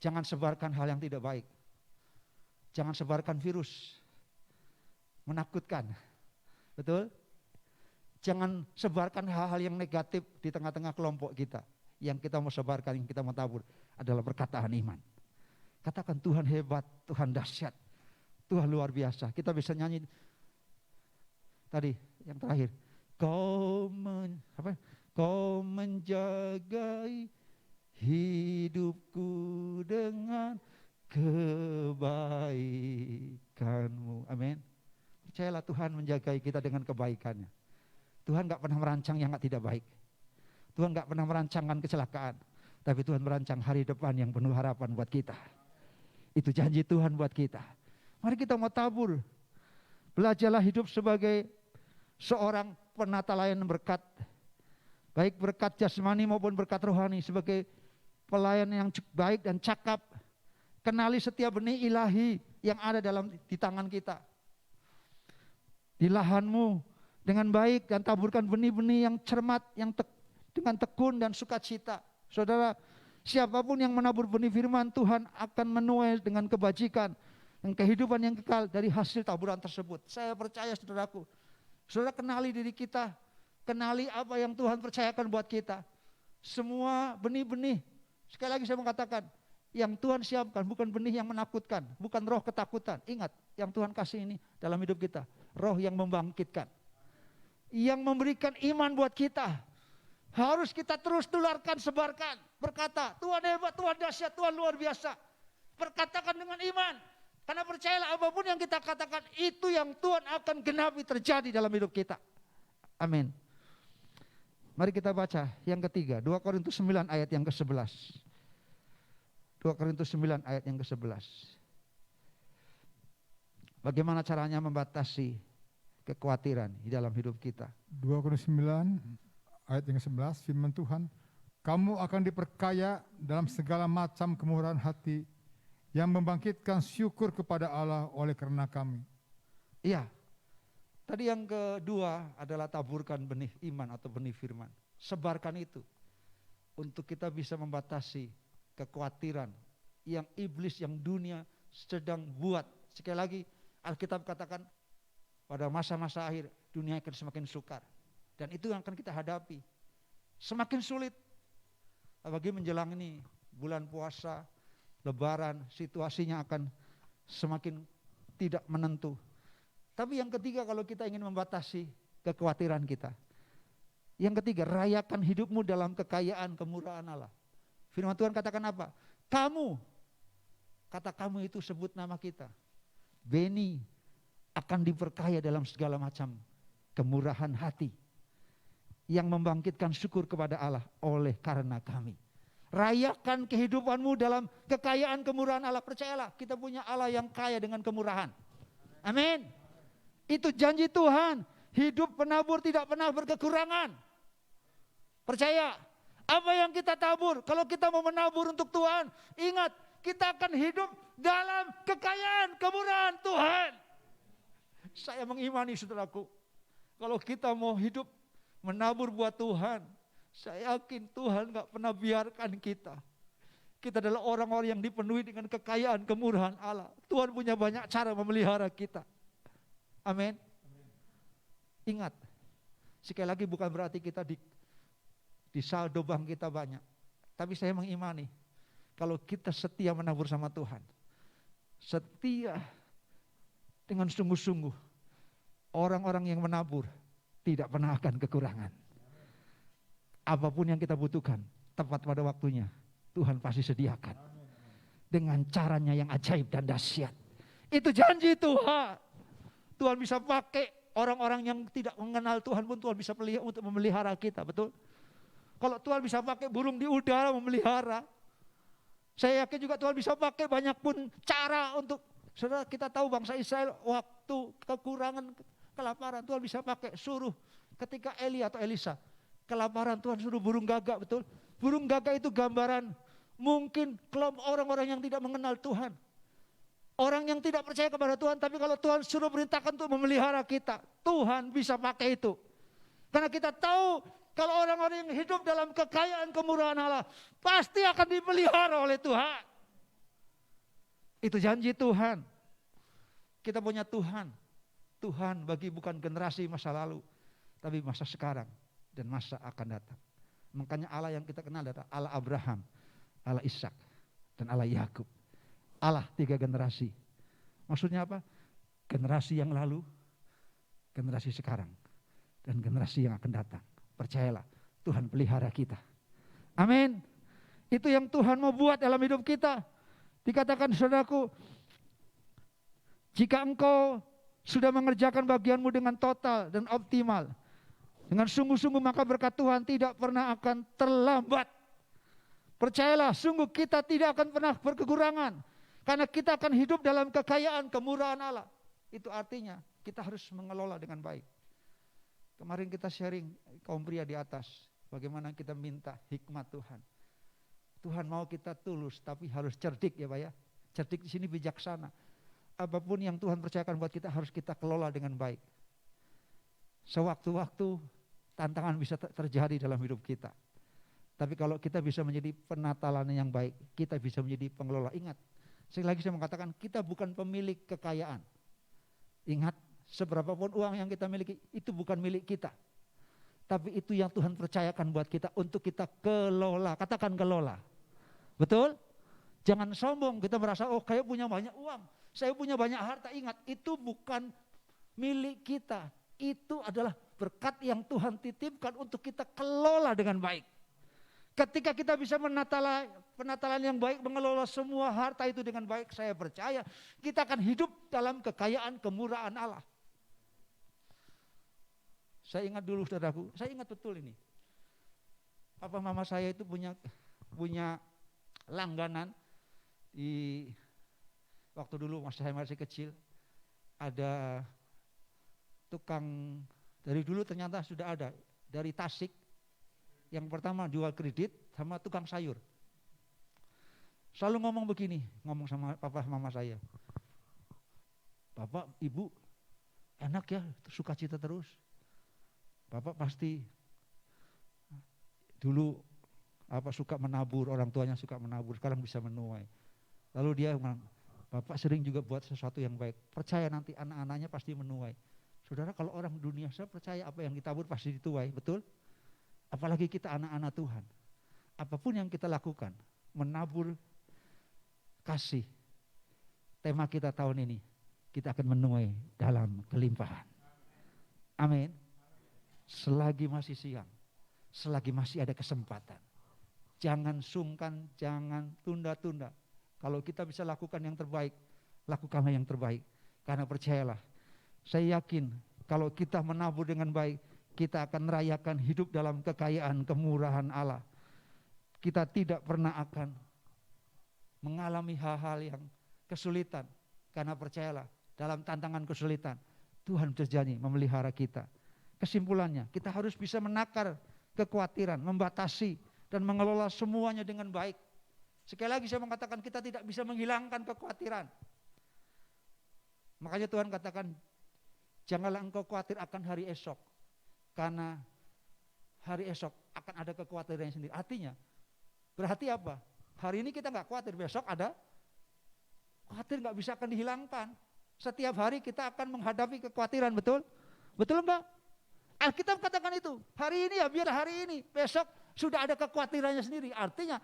Jangan sebarkan hal yang tidak baik. Jangan sebarkan virus, menakutkan. Betul? Jangan sebarkan hal-hal yang negatif di tengah-tengah kelompok kita. Yang kita mau sebarkan, yang kita mau tabur adalah perkataan iman. Katakan Tuhan hebat, Tuhan dahsyat, Tuhan luar biasa. Kita bisa nyanyi tadi yang terakhir. Kau menjagai hidupku dengan kebaikanmu. Amin. Percayalah Tuhan menjagai kita dengan kebaikannya. Tuhan gak pernah merancang yang tidak baik. Tuhan gak pernah merancangkan kecelakaan. Tapi Tuhan merancang hari depan yang penuh harapan buat kita. Itu janji Tuhan buat kita. Mari kita mau tabur. Belajarlah hidup sebagai seorang penata layanan berkat. Baik berkat jasmani maupun berkat rohani. Sebagai pelayan yang baik dan cakap. Kenali setiap benih ilahi yang ada di tangan kita. Di lahanmu dengan baik dan taburkan benih-benih yang cermat, yang dengan tekun dan sukacita. Saudara, siapapun yang menabur benih firman, Tuhan akan menuai dengan kebajikan dan kehidupan yang kekal dari hasil taburan tersebut. Saya percaya saudaraku. Saudara kenali diri kita, kenali apa yang Tuhan percayakan buat kita. Semua benih-benih, sekali lagi saya mengatakan, yang Tuhan siapkan bukan benih yang menakutkan, bukan roh ketakutan. Ingat, yang Tuhan kasih ini dalam hidup kita, roh yang membangkitkan, yang memberikan iman buat kita. Harus kita terus tularkan, sebarkan, berkata, Tuhan hebat, Tuhan dahsyat, Tuhan luar biasa. Perkatakan dengan iman. Karena percayalah apapun yang kita katakan, itu yang Tuhan akan genapi terjadi dalam hidup kita. Amin. Mari kita baca yang ketiga, 2 Korintus 9 ayat yang ke-11. 2 Korintus 9 ayat yang ke-11. Bagaimana caranya membatasi kekhawatiran di dalam hidup kita? 2 Korintus 9 ayat yang ke-11, firman Tuhan, kamu akan diperkaya dalam segala macam kemurahan hati yang membangkitkan syukur kepada Allah oleh karena kami. Iya. Tadi yang kedua adalah taburkan benih iman atau benih firman. Sebarkan itu untuk kita bisa membatasi kekhawatiran yang iblis, yang dunia sedang buat. Sekali lagi Alkitab katakan pada masa-masa akhir dunia akan semakin sukar. Dan itu yang akan kita hadapi. Semakin sulit. Apalagi menjelang ini bulan puasa, Lebaran, situasinya akan semakin tidak menentu. Tapi yang ketiga, kalau kita ingin membatasi kekhawatiran kita. Yang ketiga, rayakan hidupmu dalam kekayaan kemurahan Allah. Firman Tuhan katakan apa? Kamu, kata kamu itu sebut nama kita. Beni akan diperkaya dalam segala macam kemurahan hati yang membangkitkan syukur kepada Allah oleh karena kami. Rayakan kehidupanmu dalam kekayaan kemurahan Allah. Percayalah, kita punya Allah yang kaya dengan kemurahan. Amin. Itu janji Tuhan. Hidup penabur tidak pernah berkekurangan. Percaya, apa yang kita tabur, kalau kita mau menabur untuk Tuhan, ingat, kita akan hidup dalam kekayaan kemurahan Tuhan. Saya mengimani saudaraku, kalau kita mau hidup menabur buat Tuhan, saya yakin Tuhan gak pernah biarkan kita Kita adalah orang-orang yang dipenuhi dengan kekayaan, kemurahan Allah. Tuhan punya banyak cara memelihara kita. Amin. Ingat, sekali lagi bukan berarti kita di saldo bank kita banyak. Tapi saya mengimani, kalau kita setia menabur sama Tuhan, setia dengan sungguh-sungguh, orang-orang yang menabur tidak pernah akan kekurangan. Apapun yang kita butuhkan, tepat pada waktunya, Tuhan pasti sediakan. Dengan caranya yang ajaib dan dahsyat. Itu janji Tuhan. Tuhan bisa pakai orang-orang yang tidak mengenal Tuhan pun Tuhan bisa pelihara untuk memelihara kita, betul? Kalau Tuhan bisa pakai burung di udara memelihara, saya yakin juga Tuhan bisa pakai banyak pun cara untuk, saudara kita tahu bangsa Israel waktu kekurangan, kelaparan, Tuhan bisa pakai suruh ketika Eli atau Elisa kelaparan, Tuhan suruh burung gagak, betul? Burung gagak itu gambaran mungkin kelompok orang-orang yang tidak mengenal Tuhan. Orang yang tidak percaya kepada Tuhan, tapi kalau Tuhan suruh perintahkan untuk memelihara kita, Tuhan bisa pakai itu. Karena kita tahu kalau orang-orang yang hidup dalam kekayaan kemurahan Allah, pasti akan dipelihara oleh Tuhan. Itu janji Tuhan. Kita punya Tuhan. Tuhan bagi bukan generasi masa lalu, tapi masa sekarang dan masa akan datang. Makanya Allah yang kita kenal adalah Allah Abraham, Allah Ishak, dan Allah Yakub. Allah 3 generasi. Maksudnya apa? Generasi yang lalu, generasi sekarang, dan generasi yang akan datang. Percayalah, Tuhan pelihara kita. Amin. Itu yang Tuhan mau buat dalam hidup kita. Dikatakan saudaraku, jika engkau sudah mengerjakan bagianmu dengan total dan optimal, dengan sungguh-sungguh, maka berkat Tuhan tidak pernah akan terlambat. Percayalah, sungguh kita tidak akan pernah berkekurangan. Karena kita akan hidup dalam kekayaan, kemurahan Allah. Itu artinya kita harus mengelola dengan baik. Kemarin kita sharing kaum pria di atas, bagaimana kita minta hikmat Tuhan. Tuhan mau kita tulus, tapi harus cerdik ya Pak ya. Cerdik di sini bijaksana. Apapun yang Tuhan percayakan buat kita harus kita kelola dengan baik. Sewaktu-waktu tantangan bisa terjadi dalam hidup kita. Tapi kalau kita bisa menjadi penatalan yang baik, kita bisa menjadi pengelola. Ingat, sekali lagi saya mengatakan kita bukan pemilik kekayaan. Ingat, seberapapun uang yang kita miliki, itu bukan milik kita. Tapi itu yang Tuhan percayakan buat kita untuk kita kelola. Katakan kelola. Betul? Jangan sombong, kita merasa oh kayak punya banyak uang, saya punya banyak harta. Ingat, itu bukan milik kita. Itu adalah berkat yang Tuhan titipkan untuk kita kelola dengan baik. Ketika kita bisa penatalan yang baik, mengelola semua harta itu dengan baik, saya percaya kita akan hidup dalam kekayaan kemurahan Allah. Saya ingat dulu saudaraku, saya ingat betul ini. Papa mama saya itu punya langganan di waktu dulu saya masih kecil, ada tukang, dari dulu ternyata sudah ada dari Tasik. Yang pertama jual kredit sama tukang sayur. Selalu ngomong begini, ngomong sama papa mama saya. Bapak, ibu enak ya, sukacita terus. Bapak pasti dulu suka menabur, orang tuanya suka menabur, sekarang bisa menuai. Lalu dia bilang, Bapak sering juga buat sesuatu yang baik. Percaya nanti anak-anaknya pasti menuai. Saudara, kalau orang dunia saya percaya apa yang ditabur pasti dituai, betul? Apalagi kita anak-anak Tuhan. Apapun yang kita lakukan, menabur kasih. Tema kita tahun ini, kita akan menuai dalam kelimpahan. Amin. Selagi masih siang, selagi masih ada kesempatan, jangan sungkan, jangan tunda-tunda. Kalau kita bisa lakukan yang terbaik, lakukanlah yang terbaik. Karena percayalah, saya yakin kalau kita menabur dengan baik, kita akan merayakan hidup dalam kekayaan kemurahan Allah. Kita tidak pernah akan mengalami hal-hal yang kesulitan. Karena percayalah, dalam tantangan kesulitan, Tuhan berjanji memelihara kita. Kesimpulannya, kita harus bisa menakar kekhawatiran, membatasi, dan mengelola semuanya dengan baik. Sekali lagi saya mengatakan kita tidak bisa menghilangkan kekhawatiran. Makanya Tuhan katakan, janganlah engkau khawatir akan hari esok. Karena hari esok akan ada kekhawatirannya sendiri. Artinya, berarti apa? Hari ini kita nggak khawatir, besok ada khawatir nggak bisa akan dihilangkan. Setiap hari kita akan menghadapi kekhawatiran, betul? Betul enggak? Alkitab katakan itu, hari ini ya biar hari ini, besok sudah ada kekhawatirannya sendiri. Artinya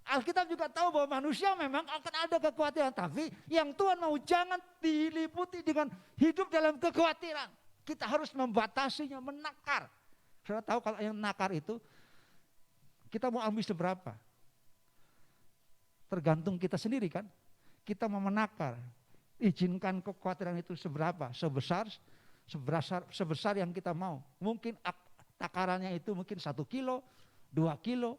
Alkitab juga tahu bahwa manusia memang akan ada kekhawatiran. Tapi yang Tuhan mau jangan diliputi dengan hidup dalam kekhawatiran. Kita harus membatasinya, menakar. Saudara tahu kalau yang nakar itu, kita mau ambil seberapa? Tergantung kita sendiri kan. Kita mau menakar. Izinkan kekhawatiran itu seberapa? Sebesar yang kita mau. Mungkin takarannya itu mungkin 1 kilo, 2 kilo.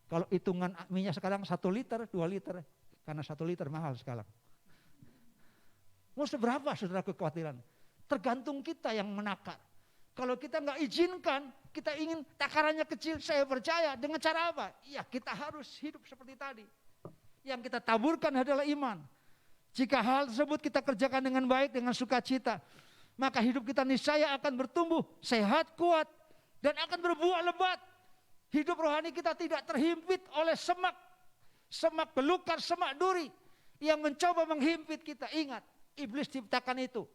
Kalau hitungan minyak sekarang 1 liter, 2 liter. Karena 1 liter mahal sekarang. Mau seberapa saudara kekhawatiran? Tergantung kita yang menakar. Kalau kita nggak izinkan, kita ingin takarannya kecil, saya percaya dengan cara apa? Ya kita harus hidup seperti tadi. Yang kita taburkan adalah iman. Jika hal tersebut kita kerjakan dengan baik, dengan sukacita, maka hidup kita niscaya akan bertumbuh, sehat, kuat, dan akan berbuah lebat. Hidup rohani kita tidak terhimpit oleh semak belukar, semak duri yang mencoba menghimpit kita. Ingat, iblis ciptakan itu.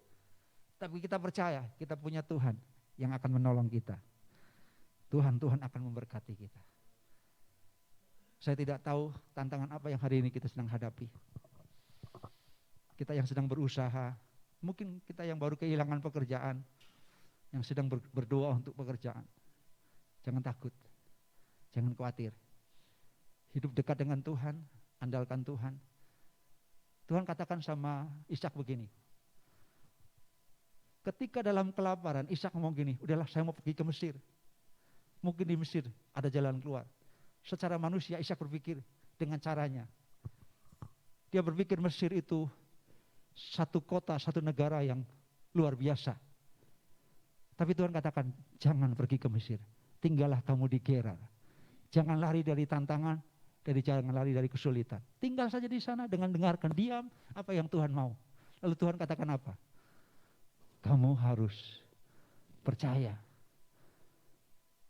Tapi kita percaya, kita punya Tuhan yang akan menolong kita. Tuhan akan memberkati kita. Saya tidak tahu tantangan apa yang hari ini kita sedang hadapi. Kita yang sedang berusaha, mungkin kita yang baru kehilangan pekerjaan, yang sedang berdoa untuk pekerjaan. Jangan takut, jangan khawatir. Hidup dekat dengan Tuhan, andalkan Tuhan. Tuhan katakan sama Ishak begini. Ketika dalam kelaparan, Ishak ngomong gini, udahlah saya mau pergi ke Mesir. Mungkin di Mesir ada jalan keluar. Secara manusia Ishak berpikir dengan caranya. Dia berpikir Mesir itu satu kota, satu negara yang luar biasa. Tapi Tuhan katakan, jangan pergi ke Mesir. Tinggallah kamu di Gerar. Jangan lari dari tantangan, jangan lari dari kesulitan. Tinggal saja di sana dengan dengarkan, diam apa yang Tuhan mau. Lalu Tuhan katakan apa? Kamu harus percaya.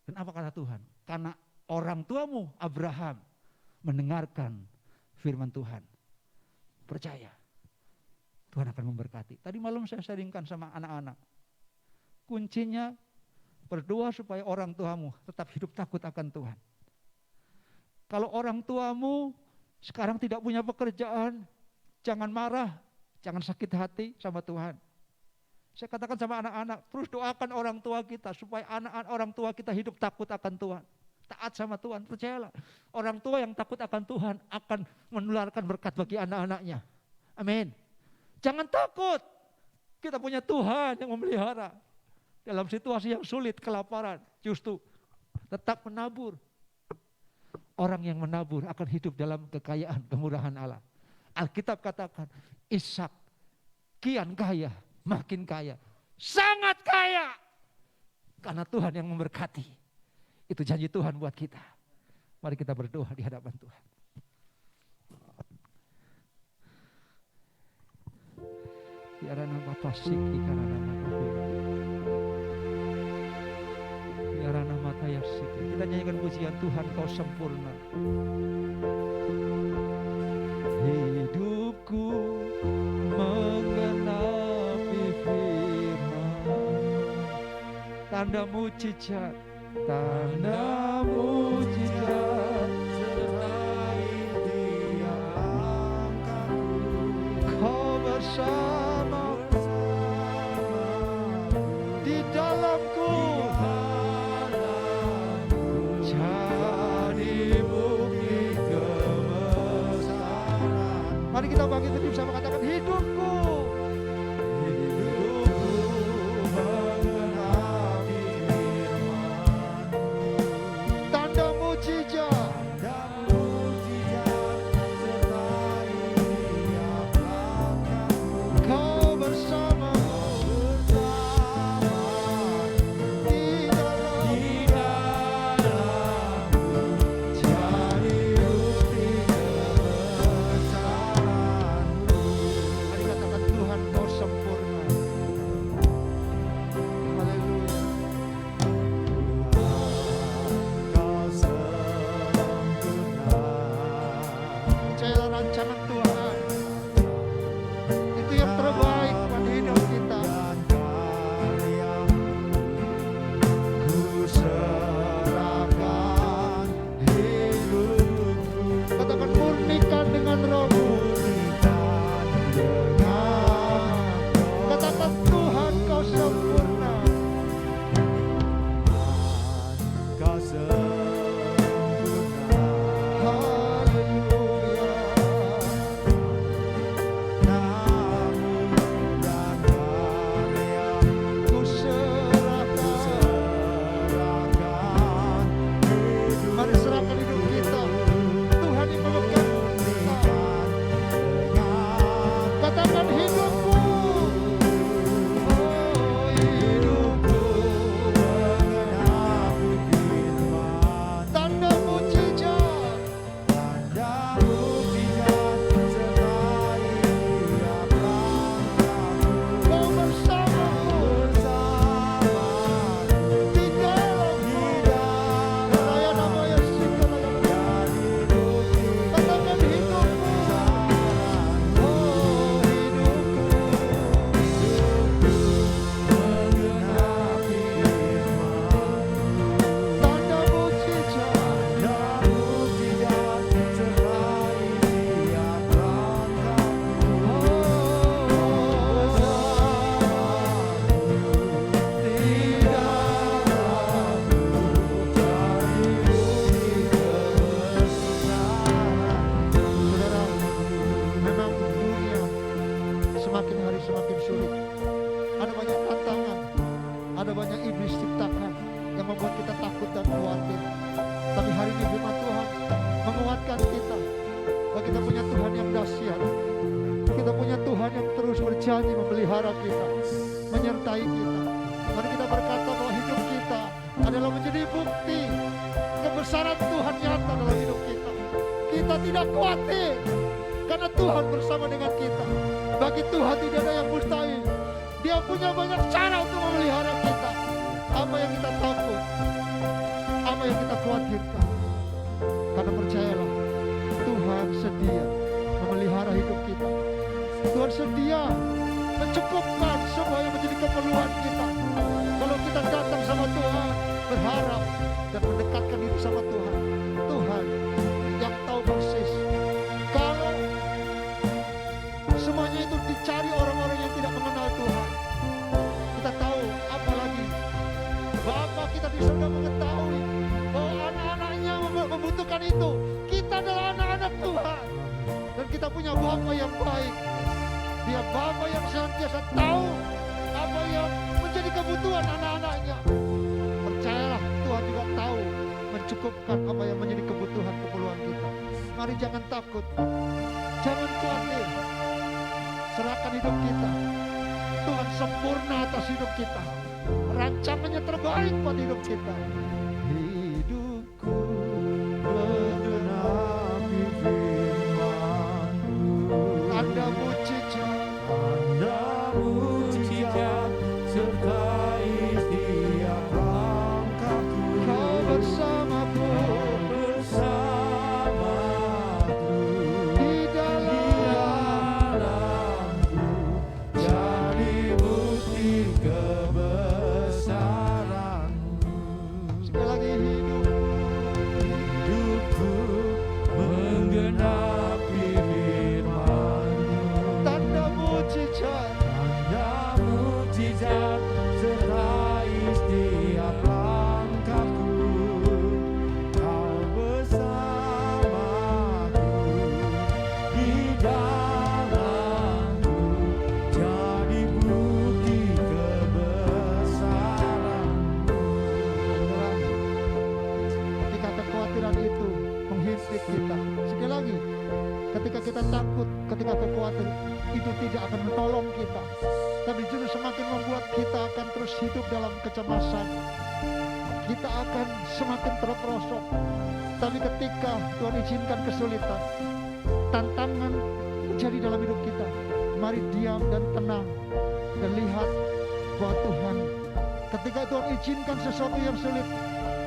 Dan apa kata Tuhan? Karena orang tuamu Abraham mendengarkan firman Tuhan. Percaya. Tuhan akan memberkati. Tadi malam saya sharingkan sama anak-anak. Kuncinya berdoa supaya orang tuamu tetap hidup takut akan Tuhan. Kalau orang tuamu sekarang tidak punya pekerjaan, jangan marah, jangan sakit hati sama Tuhan. Saya katakan sama anak-anak, terus doakan orang tua kita supaya anak-anak orang tua kita hidup takut akan Tuhan. Taat sama Tuhan, percayalah. Orang tua yang takut akan Tuhan akan menularkan berkat bagi anak-anaknya. Amin. Jangan takut. Kita punya Tuhan yang memelihara. Dalam situasi yang sulit, kelaparan, justru tetap menabur. Orang yang menabur akan hidup dalam kekayaan, kemurahan Allah. Alkitab katakan, Ishak kian kaya, makin kaya, sangat kaya. Karena Tuhan yang memberkati. Itu janji Tuhan buat kita. Mari kita berdoa di hadapan Tuhan. Biar nama tasik karena nama biar nama tayasik. Kita nyanyikan pujian Tuhan kau sempurna. Hidupku menggenapi firman, tanda mujizat, tanda mujizat sertai tiap langkahku. Kau bersama di dalamku, jadi bukti kebesaran. Mari kita bangkit berdiri bersama, katakan hidupku. ada banyak iblis ciptakan yang membuat kita takut dan khawatir. Tapi hari ini firman Tuhan menguatkan kita bahwa kita punya Tuhan yang dahsyat. Kita punya Tuhan yang terus berjanji memelihara kita, menyertai kita. Mari kita berkata bahwa hidup kita adalah menjadi bukti kebesaran Tuhan nyata dalam hidup kita. Kita tidak khawatir karena Tuhan bersama dengan kita. Bagi Tuhan tidak ada yang mustahil. Dia punya banyak cara untuk memelihara kita. Apa yang kita takut, apa yang kita khawatirkan, karena percayalah, Tuhan sedia memelihara hidup kita. Tuhan sedia mencukupkan semua yang menjadi keperluan kita. Kalau kita datang sama Tuhan, berharap dan mendekatkan diri sama Tuhan, Tuhan yang tahu persis. Kalau semuanya itu dicari orang-orang yang tidak mengenal Tuhan, kita tahu apalagi Bapa kita di surga mengetahui bahwa anak-anaknya membutuhkan itu. Kita adalah anak-anak Tuhan dan kita punya Bapa yang baik. Dia Bapa yang senantiasa tahu apa yang menjadi kebutuhan anak-anaknya. Percayalah, Tuhan juga tahu mencukupkan apa yang menjadi kebutuhan kita. Mari jangan takut, jangan khawatir. Serahkan hidup kita. Tuhan sempurna atas hidup kita. Rancangannya terbaik buat hidup kita. Hidupku menggenapi firman-Mu. Tanda mujizat sertai setiap langkahku. Kau bersamaku, di dalamku, jadi bukti kebesaran-Mu. Sekali lagi, hidupku menggenapi firman-Mu. Tanda mujizat sertai setiap langkahku. Kau bersamaku, di dalamku, jadi bukti kebesaran-Mu. Ketika kekhawatiran itu menghimpit kita, sekali lagi, ketika kita takut, ketika kekhawatiran itu tidak akan menolong kita, tapi justru semakin membuat kita akan terus hidup dalam kecemasan. Kita akan semakin terperosok. Tapi ketika Tuhan izinkan kesulitan, tantangan terjadi dalam hidup kita, mari diam dan tenang dan lihat bahwa Tuhan, ketika Tuhan izinkan sesuatu yang sulit,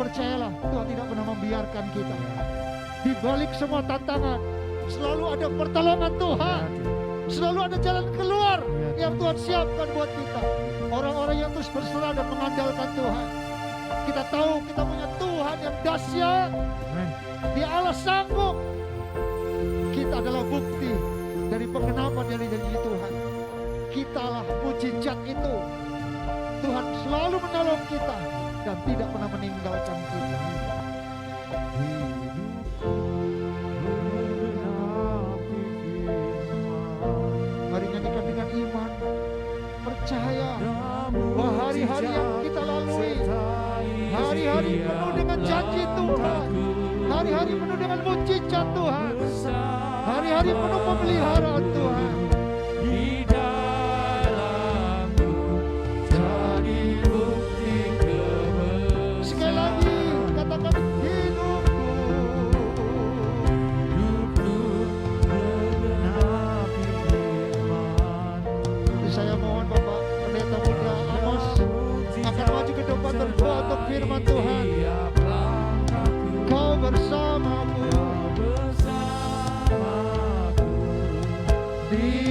percayalah Tuhan tidak pernah membiarkan kita. Di balik semua tantangan selalu ada pertolongan Tuhan. Selalu ada jalan keluar yang Tuhan siapkan buat kita. Orang-orang yang terus berserah dan mengandalkan Tuhan. Kita tahu kita punya Tuhan yang dahsyat. Dia Allah sanggup. Kita adalah bukti dari pengenapan dari janji Tuhan. Kitalah mujizat itu. Tuhan selalu menolong kita dan tidak pernah meninggalkan kita. Mari nyanyikan dengan iman, percaya bahwa hari-hari yang kita lalui, hari-hari penuh dengan janji Tuhan, hari-hari penuh dengan mujizat Tuhan, hari-hari penuh pemeliharaan Tuhan. Di dalamku jadi bukti kebesaran. Sekali lagi katakan, saya mohon Bapak Pendeta Muda Amos akan maju ke depan berdoa untuk firman Tuhan. Kau bersamaku, di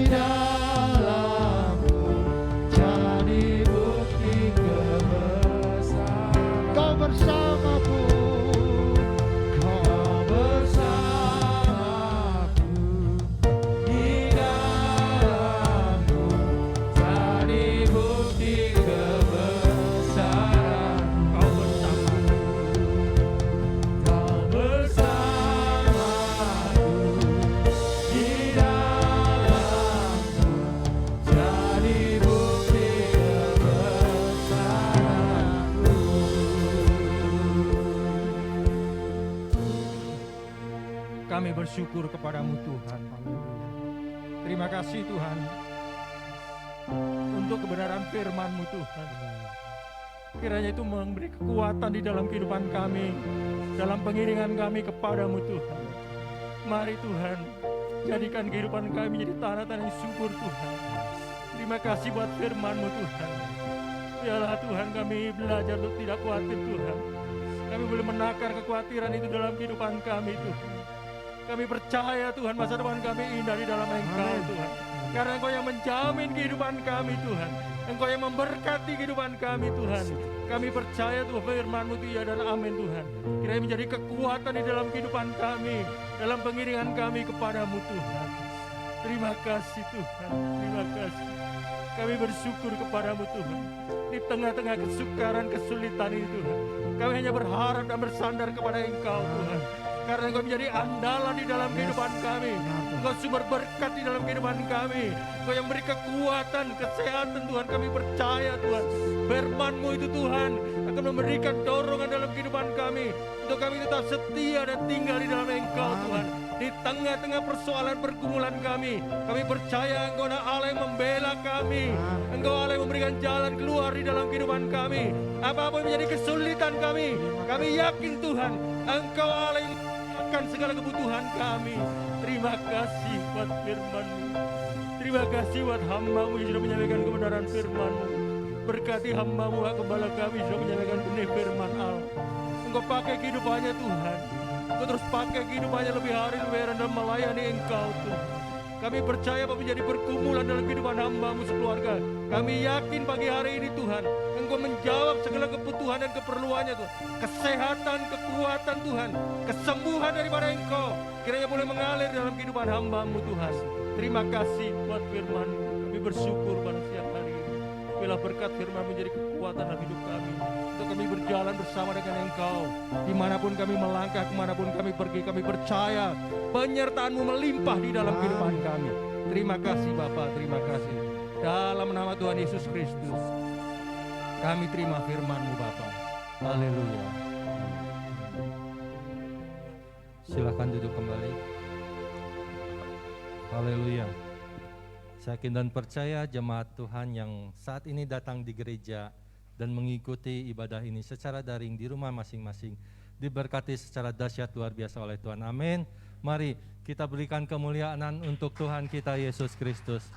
Kami bersyukur kepadamu Tuhan. Terima kasih Tuhan untuk kebenaran firman-Mu Tuhan. Kiranya itu memberi kekuatan di dalam kehidupan kami, dalam pengiringan kami kepadamu Tuhan. Mari Tuhan, jadikan kehidupan kami menjadi tanah-tanah yang subur Tuhan. Terima kasih buat firman-Mu Tuhan. Biarlah Tuhan kami belajar untuk tidak khawatir Tuhan. Kami boleh menakar kekhawatiran itu dalam kehidupan kami Tuhan. Kami percaya Tuhan masa depan kami indah di dalam Engkau Tuhan. Karena Engkau yang menjamin kehidupan kami Tuhan. Engkau yang memberkati kehidupan kami Tuhan. Kami percaya Tuhan firman-Mu itu ya dan amin Tuhan. Kiranya menjadi kekuatan di dalam kehidupan kami, dalam pengiringan kami kepadamu Tuhan. Terima kasih Tuhan, terima kasih. Kami bersyukur kepadamu Tuhan. Di tengah-tengah kesukaran, kesulitan ini Tuhan, kami hanya berharap dan bersandar kepada Engkau Tuhan. Karena Engkau menjadi andalan di dalam kehidupan kami. Engkau sumber berkat di dalam kehidupan kami. Engkau yang beri kekuatan, kesehatan Tuhan. Kami percaya Tuhan, firman-Mu itu Tuhan akan memberikan dorongan dalam kehidupan kami. Untuk kami tetap setia dan tinggal di dalam Engkau Tuhan. Di tengah-tengah persoalan pergumulan kami percaya Engkau adalah Allah yang membela kami. Engkau Allah yang memberikan jalan keluar di dalam kehidupan kami. Apapun menjadi kesulitan kami yakin Tuhan Engkau Allah yang akan segala kebutuhan kami. Terima kasih buat firman-Mu. Terima kasih buat hamba-Mu yang sudah menyampaikan kebenaran firman-Mu. Berkati hamba-Mu, Pak Gembala kami sudah menyampaikan benih firman Allah. Engkau pakai kehidupannya Tuhan. Engkau terus pakai kehidupannya lebih hari lebih hari dan melayani Engkau Tuhan. Kami percaya Bapak menjadi pergumulan dalam kehidupan hamba-Mu sekeluarga. Kami yakin pagi hari ini Tuhan, Engkau menjawab segala kebutuhan dan keperluannya Tuhan. Kesehatan, kekuatan Tuhan, kesembuhan daripada Engkau kiranya boleh mengalir dalam kehidupan hamba-Mu Tuhan. Terima kasih buat firman-Mu. Kami bersyukur pada siang hari ini. Bila berkat firman menjadi kekuatan dalam hidup kami. Untuk kami berjalan bersama dengan Engkau. Dimanapun kami melangkah, kemanapun kami pergi, kami percaya penyertaan-Mu melimpah di dalam kehidupan kami. Terima kasih Bapa, terima kasih. Dalam nama Tuhan Yesus Kristus, kami terima firman-Mu Bapa. Haleluya. Silakan duduk kembali. Haleluya. Saya yakin dan percaya jemaat Tuhan yang saat ini datang di gereja dan mengikuti ibadah ini secara daring di rumah masing-masing diberkati secara dahsyat luar biasa oleh Tuhan. Amin. Mari kita berikan kemuliaan untuk Tuhan kita Yesus Kristus.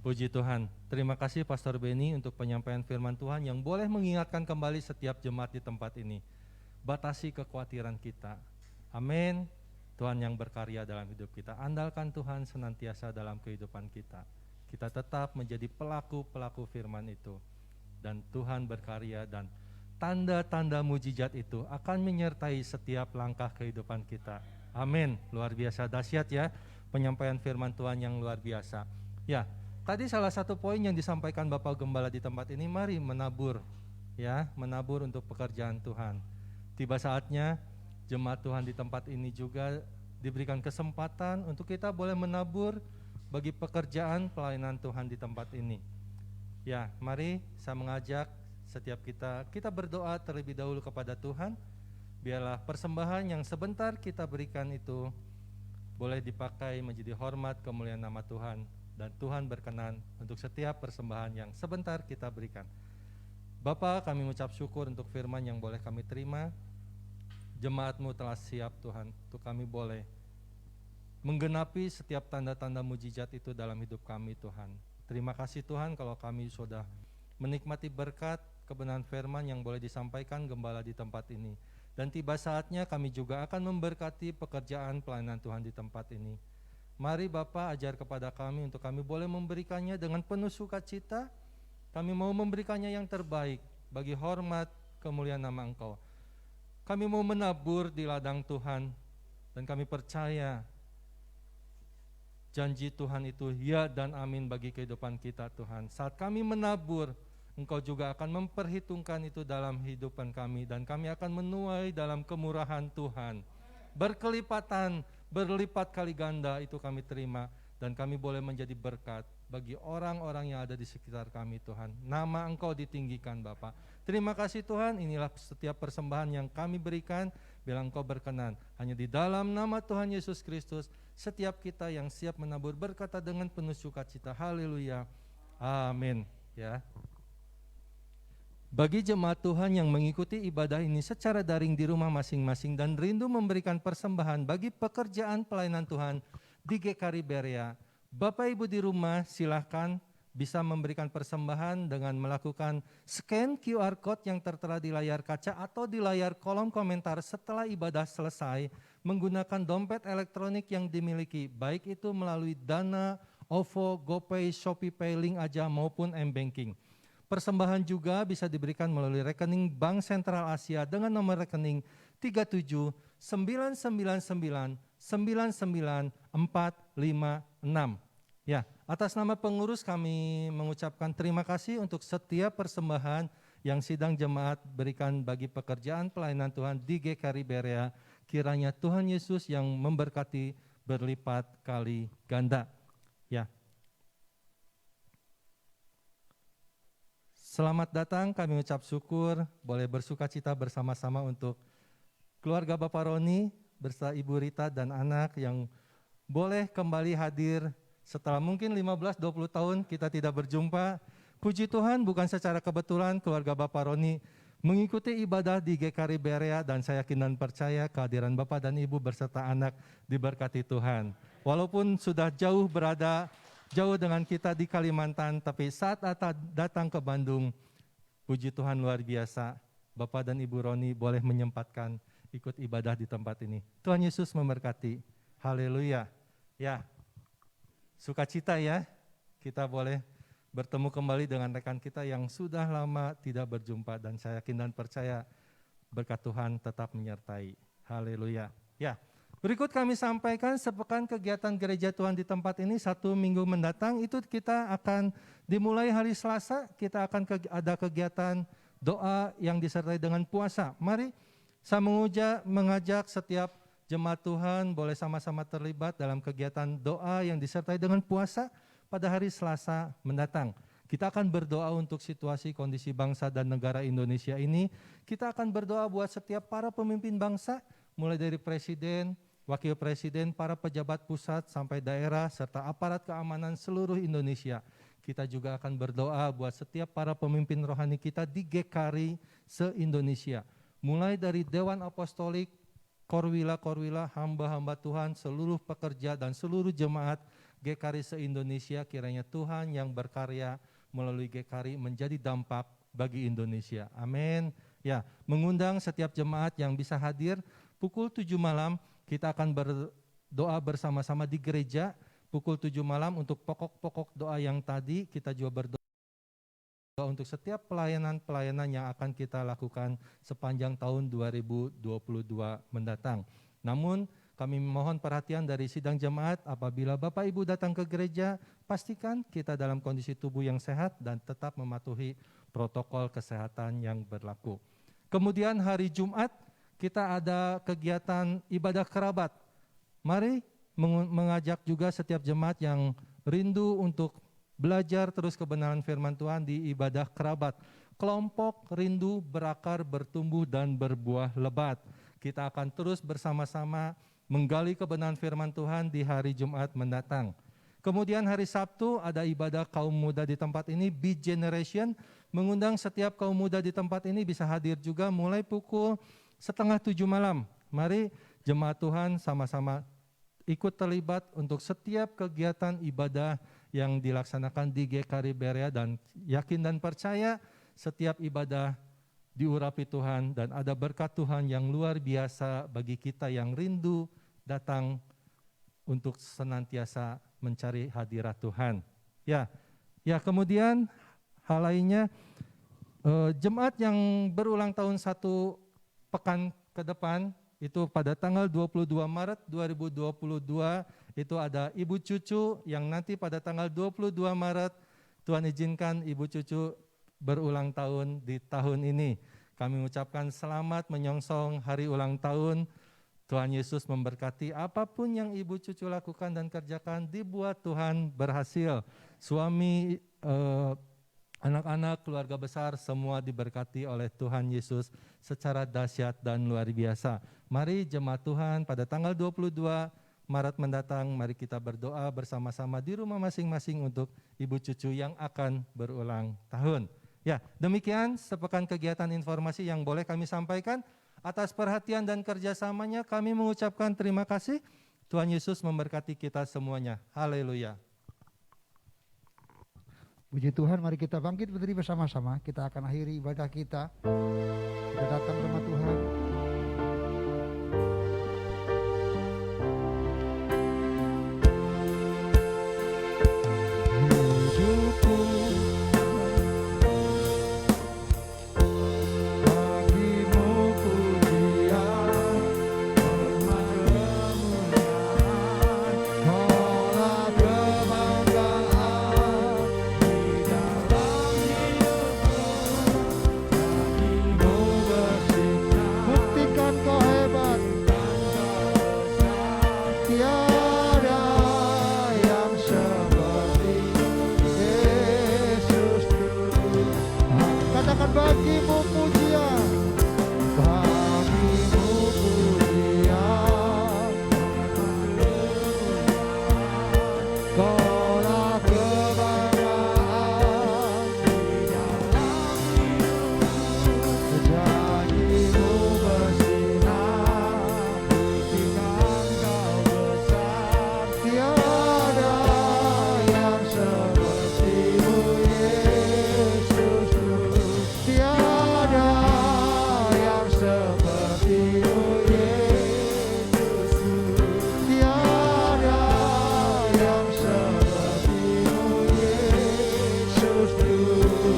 Puji Tuhan. Terima kasih Pastor Benny untuk penyampaian firman Tuhan yang boleh mengingatkan kembali setiap jemaat di tempat ini. Batasi kekhawatiran kita. Amin. Tuhan yang berkarya dalam hidup kita. Andalkan Tuhan senantiasa dalam kehidupan kita. Kita tetap menjadi pelaku-pelaku firman itu. Dan Tuhan berkarya dan tanda-tanda mujizat itu akan menyertai setiap langkah kehidupan kita. Amin. Luar biasa dahsyat ya. Penyampaian firman Tuhan yang luar biasa. Ya, tadi salah satu poin yang disampaikan Bapak Gembala di tempat ini, mari menabur. Ya, menabur untuk pekerjaan Tuhan. Tiba saatnya jemaat Tuhan di tempat ini juga diberikan kesempatan untuk kita boleh menabur bagi pekerjaan pelayanan Tuhan di tempat ini. Ya, mari saya mengajak setiap kita berdoa terlebih dahulu kepada Tuhan. Biarlah persembahan yang sebentar kita berikan itu boleh dipakai menjadi hormat kemuliaan nama Tuhan. Dan Tuhan berkenan untuk setiap persembahan yang sebentar kita berikan. Bapa, kami mengucap syukur untuk firman yang boleh kami terima. Jemaat-Mu telah siap Tuhan untuk kami boleh menggenapi setiap tanda-tanda mujizat itu dalam hidup kami Tuhan. Terima kasih Tuhan kalau kami sudah menikmati berkat kebenaran firman yang boleh disampaikan Gembala di tempat ini. Dan tiba saatnya kami juga akan memberkati pekerjaan pelayanan Tuhan di tempat ini. Mari Bapa ajar kepada kami untuk kami boleh memberikannya dengan penuh sukacita. Kami mau memberikannya yang terbaik bagi hormat kemuliaan nama Engkau. Kami mau menabur di ladang Tuhan dan kami percaya janji Tuhan itu ya dan amin bagi kehidupan kita Tuhan. Saat kami menabur, Engkau juga akan memperhitungkan itu dalam kehidupan kami dan kami akan menuai dalam kemurahan Tuhan. Berkelipatan, berlipat kali ganda itu kami terima dan kami boleh menjadi berkat bagi orang-orang yang ada di sekitar kami Tuhan. Nama Engkau ditinggikan Bapa. Terima kasih Tuhan, inilah setiap persembahan yang kami berikan, bila Engkau berkenan. Hanya di dalam nama Tuhan Yesus Kristus, setiap kita yang siap menabur berkata dengan penuh sukacita, haleluya, amin. Ya. Bagi jemaat Tuhan yang mengikuti ibadah ini secara daring di rumah masing-masing dan rindu memberikan persembahan bagi pekerjaan pelayanan Tuhan di GKRI Berea, Bapak Ibu di rumah silahkan bisa memberikan persembahan dengan melakukan scan QR Code yang tertera di layar kaca atau di layar kolom komentar setelah ibadah selesai menggunakan dompet elektronik yang dimiliki, baik itu melalui Dana, OVO, GoPay, ShopeePay, Link Aja maupun M-Banking. Persembahan juga bisa diberikan melalui rekening Bank Sentral Asia dengan nomor rekening 37 999 99 456. Ya, atas nama pengurus kami mengucapkan terima kasih untuk setiap persembahan yang sidang jemaat berikan bagi pekerjaan pelayanan Tuhan di GKRI Berea. Kiranya Tuhan Yesus yang memberkati berlipat kali ganda. Ya. Selamat datang, kami ucap syukur boleh bersukacita bersama-sama untuk keluarga Bapak Roni beserta Ibu Rita dan anak yang boleh kembali hadir setelah mungkin 15-20 tahun kita tidak berjumpa. Puji Tuhan, bukan secara kebetulan keluarga Bapak Roni mengikuti ibadah di GKRI Berea dan saya yakin dan percaya kehadiran Bapak dan Ibu beserta anak diberkati Tuhan. Walaupun sudah jauh dengan kita di Kalimantan, tapi saat datang ke Bandung, puji Tuhan luar biasa, Bapak dan Ibu Roni boleh menyempatkan ikut ibadah di tempat ini. Tuhan Yesus memberkati. Haleluya. Ya, sukacita ya, kita boleh bertemu kembali dengan rekan kita yang sudah lama tidak berjumpa dan saya yakin dan percaya berkat Tuhan tetap menyertai. Haleluya. Ya, berikut kami sampaikan sepekan kegiatan gereja Tuhan di tempat ini 1 minggu mendatang itu kita akan dimulai hari Selasa, kita akan ada kegiatan doa yang disertai dengan puasa. Mari saya mengajak setiap jemaat Tuhan boleh sama-sama terlibat dalam kegiatan doa yang disertai dengan puasa pada hari Selasa mendatang. Kita akan berdoa untuk situasi kondisi bangsa dan negara Indonesia ini. Kita akan berdoa buat setiap para pemimpin bangsa, mulai dari presiden, wakil presiden, para pejabat pusat sampai daerah, serta aparat keamanan seluruh Indonesia. Kita juga akan berdoa buat setiap para pemimpin rohani kita di GKRI se-Indonesia. Mulai dari Dewan Apostolik, Korwila, hamba-hamba Tuhan, seluruh pekerja dan seluruh jemaat GKRI se-Indonesia, kiranya Tuhan yang berkarya melalui GKRI menjadi dampak bagi Indonesia. Amin. Ya, mengundang setiap jemaat yang bisa hadir pukul 7 malam, kita akan berdoa bersama-sama di gereja pukul 7 malam untuk pokok-pokok doa yang tadi, kita juga berdoa untuk setiap pelayanan-pelayanan yang akan kita lakukan sepanjang tahun 2022 mendatang. Namun kami mohon perhatian dari sidang jemaat apabila Bapak Ibu datang ke gereja, pastikan kita dalam kondisi tubuh yang sehat dan tetap mematuhi protokol kesehatan yang berlaku. Kemudian hari Jumat kita ada kegiatan ibadah kerabat. Mari mengajak juga setiap jemaat yang rindu untuk belajar terus kebenaran firman Tuhan di ibadah kerabat. Kelompok rindu berakar, bertumbuh dan berbuah lebat. Kita akan terus bersama-sama menggali kebenaran firman Tuhan di hari Jumat mendatang. Kemudian hari Sabtu ada ibadah kaum muda di tempat ini, Beat Generation, mengundang setiap kaum muda di tempat ini bisa hadir juga mulai pukul 6:30 malam. Mari jemaat Tuhan sama-sama ikut terlibat untuk setiap kegiatan ibadah yang dilaksanakan di GKRI Berea dan yakin dan percaya setiap ibadah diurapi Tuhan dan ada berkat Tuhan yang luar biasa bagi kita yang rindu datang untuk senantiasa mencari hadirat Tuhan. Ya, kemudian hal lainnya jemaat yang berulang tahun 1 pekan ke depan itu pada tanggal 22 Maret 2022 itu ada Ibu Cucu yang nanti pada tanggal 22 Maret Tuhan izinkan Ibu Cucu berulang tahun di tahun ini. Kami mengucapkan selamat menyongsong hari ulang tahun Tuhan Yesus memberkati apapun yang ibu cucu lakukan dan kerjakan, dibuat Tuhan berhasil. Suami, anak-anak, keluarga besar, semua diberkati oleh Tuhan Yesus secara dahsyat dan luar biasa. Mari jemaat Tuhan, pada tanggal 22 Maret mendatang, mari kita berdoa bersama-sama di rumah masing-masing untuk ibu cucu yang akan berulang tahun. Ya, demikian sepekan kegiatan informasi yang boleh kami sampaikan. Atas perhatian dan kerjasamanya kami mengucapkan terima kasih. Tuhan Yesus memberkati kita semuanya. Haleluya. Puji Tuhan, mari kita bangkit berdiri bersama-sama. Kita akan akhiri ibadah kita. Kita datang ke rumah Tuhan. Hidupku bagimu pujian, hormat kemuliaan, kaulah kebanggaan di dalam hidupku, bagimu bersinar. Buktikan kau hebat, tiada yang seperti Yesus Tuhan. Katakan bagimu pujian, bagimu pujian, kaulah kebanggaan di dalam hidupku, janjimu bersinar, buktikan kau besar, tiada yang sepertimu Yesus Tuhan. Tiada yang sepertimu Yesus Tuhan. Tiada yang sepertimu Yesus Tuhanku.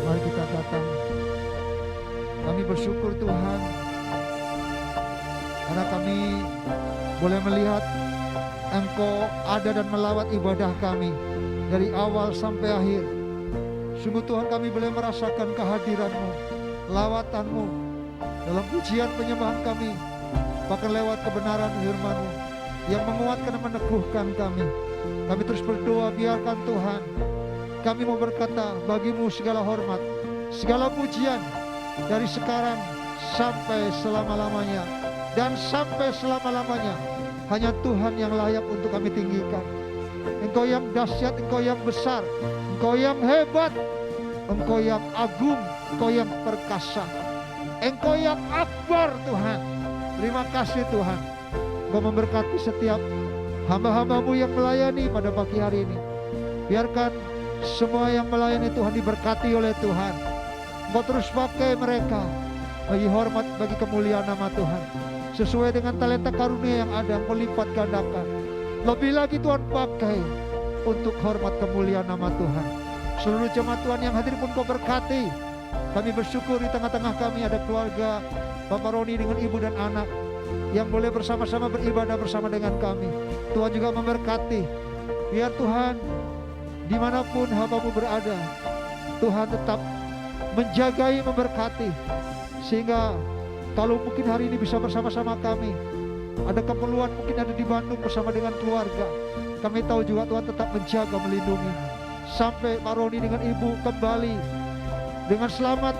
Mari kita datang. Kami bersyukur Tuhan, karena kami boleh melihat Engkau ada dan melawat ibadah kami dari awal sampai akhir. Sungguh Tuhan, kami boleh merasakan kehadiran-Mu, lawatan-Mu dalam pujian penyembahan kami, bahkan lewat kebenaran firman-Mu yang menguatkan dan meneguhkan kami. Kami terus berdoa, biarkan Tuhan, kami mau berkata, bagimu segala hormat, segala pujian dari sekarang sampai selama-lamanya, dan sampai selama-lamanya hanya Tuhan yang layak untuk kami tinggikan. Engkau yang dahsyat, Engkau yang besar, Engkau yang hebat, Engkau yang agung, Engkau yang perkasa, Engkau yang akbar Tuhan. Terima kasih Tuhan, Engkau memberkati setiap hamba-hamba-Mu yang melayani pada pagi hari ini. Biarkan semua yang melayani Tuhan diberkati oleh Tuhan. Engkau terus pakai mereka bagi hormat, bagi kemuliaan nama Tuhan. Sesuai dengan talenta karunia yang ada, Engkau lipat gandakan. Lebih lagi Tuhan pakai untuk hormat kemuliaan nama Tuhan. Seluruh jemaat Tuhan yang hadir pun Kau berkati. Kami bersyukur di tengah-tengah kami ada keluarga Bapak Roni dengan ibu dan anak yang boleh bersama-sama beribadah bersama dengan kami. Tuhan juga memberkati. Biar Tuhan dimanapun hamba-Mu berada, Tuhan tetap menjagai, memberkati, sehingga kalau mungkin hari ini bisa bersama-sama kami, ada keperluan mungkin ada di Bandung bersama dengan keluarga, kami tahu juga Tuhan tetap menjaga, melindungi, sampai Pak Roni dengan ibu kembali dengan selamat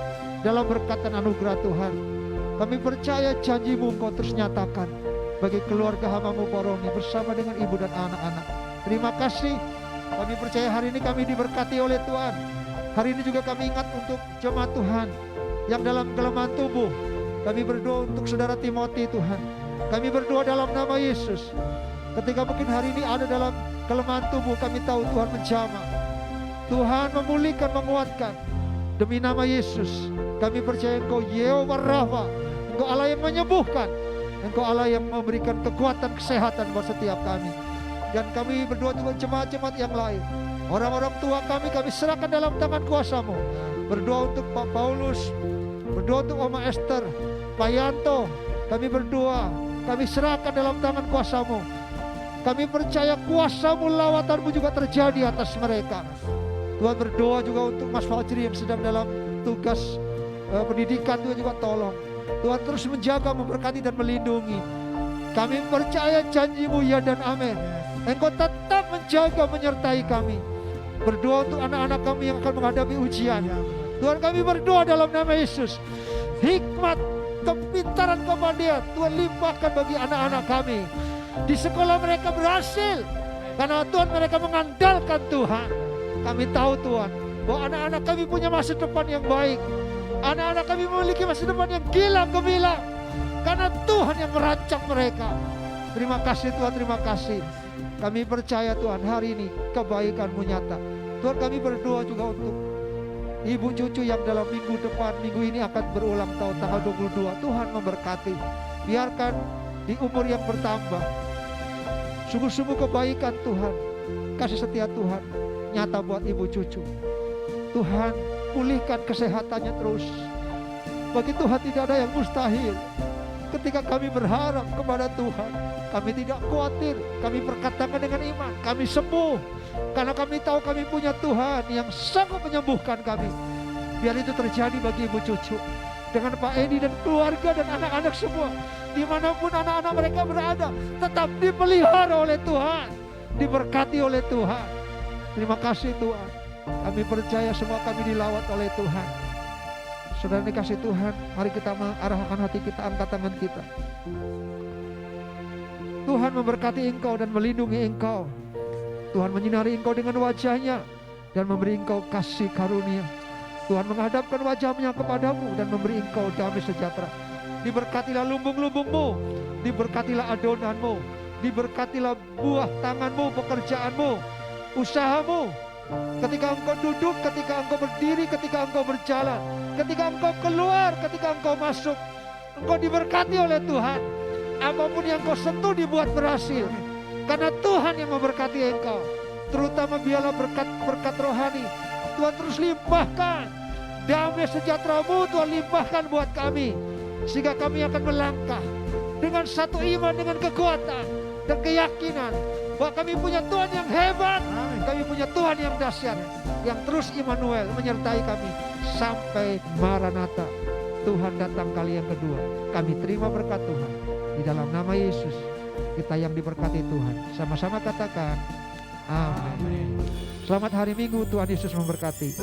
dalam berkat dan anugerah Tuhan. Kami percaya janji-Mu Engkau terus nyatakan bagi keluarga hamba-Mu Pak Roni bersama dengan ibu dan anak-anak. Terima kasih. Kami percaya hari ini kami diberkati oleh Tuhan. Hari ini juga kami ingat untuk jemaat Tuhan yang dalam kelemahan tubuh. Kami berdoa untuk saudara Timothy Tuhan. Kami berdoa dalam nama Yesus. Ketika mungkin hari ini ada dalam kelemahan tubuh, kami tahu Tuhan menjamah. Tuhan memulihkan, menguatkan. Demi nama Yesus, kami percaya Engkau Yehova Rafa. Engkau Allah yang menyembuhkan. Engkau Allah yang memberikan kekuatan, kesehatan buat setiap kami. Dan kami berdoa juga jemaat-jemaat yang lain. Orang-orang tua kami serahkan dalam tangan kuasa-Mu. Berdoa untuk Pak Paulus, berdoa untuk Oma Esther, Pak Yanto. Kami berdoa, kami serahkan dalam tangan kuasa-Mu. Kami percaya kuasa-Mu, lawatan-Mu juga terjadi atas mereka. Tuhan, berdoa juga untuk Mas Fajri yang sedang dalam tugas pendidikan Tuhan juga tolong. Tuhan terus menjaga, memberkati dan melindungi. Kami percaya janji-Mu ya dan amin. Engkau tetap menjaga, menyertai kami. Berdoa untuk anak-anak kami yang akan menghadapi ujian. Tuhan, kami berdoa dalam nama Yesus. Hikmat, kepintaran kemudian Tuhan limpahkan bagi anak-anak kami. Di sekolah mereka berhasil karena Tuhan mereka mengandalkan Tuhan. Kami tahu Tuhan bahwa anak-anak kami punya masa depan yang baik. Anak-anak kami memiliki masa depan yang gila gemilang karena Tuhan yang merancang mereka. Terima kasih Tuhan, terima kasih. Kami percaya Tuhan hari ini kebaikan-Mu nyata. Tuhan, kami berdoa juga untuk ibu cucu yang dalam minggu depan, minggu ini akan berulang tahun tanggal 22. Tuhan memberkati. Biarkan di umur yang bertambah sungguh-sungguh kebaikan Tuhan, kasih setia Tuhan nyata buat ibu cucu. Tuhan, pulihkan kesehatannya terus. Bagi Tuhan tidak ada yang mustahil. Ketika kami berharap kepada Tuhan, kami tidak khawatir, kami berkatakan dengan iman, kami sembuh. Karena kami tahu kami punya Tuhan yang sanggup menyembuhkan kami. Biar itu terjadi bagi ibu cucu. Dengan Pak Edi dan keluarga dan anak-anak semua. Dimanapun anak-anak mereka berada, tetap dipelihara oleh Tuhan. Diberkati oleh Tuhan. Terima kasih Tuhan. Kami percaya semua kami dilawat oleh Tuhan. Saudara dikasih Tuhan, mari kita mengarahkan hati kita, angkat tangan kita. Tuhan memberkati engkau dan melindungi engkau. Tuhan menyinari engkau dengan wajahnya dan memberi engkau kasih karunia. Tuhan menghadapkan wajahnya kepadamu dan memberi engkau damai sejahtera. Diberkatilah lumbung-lumbungmu, diberkatilah adonanmu, diberkatilah buah tanganmu, pekerjaanmu, usahamu. Ketika engkau duduk, ketika engkau berdiri, ketika engkau berjalan, ketika engkau keluar, ketika engkau masuk, engkau diberkati oleh Tuhan. Apapun yang kau sentuh dibuat berhasil. Karena Tuhan yang memberkati engkau. Terutama biarlah berkat rohani Tuhan terus limpahkan. Damai sejahtera-Mu Tuhan limpahkan buat kami. Sehingga kami akan melangkah dengan satu iman, dengan kekuatan dan keyakinan bahwa kami punya Tuhan yang hebat. Kami punya Tuhan yang dahsyat, yang terus Immanuel menyertai kami sampai Maranatha. Tuhan datang kali yang kedua. Kami terima berkat Tuhan. Di dalam nama Yesus, kita yang diberkati Tuhan. Sama-sama katakan, amin. Selamat hari Minggu, Tuhan Yesus memberkati.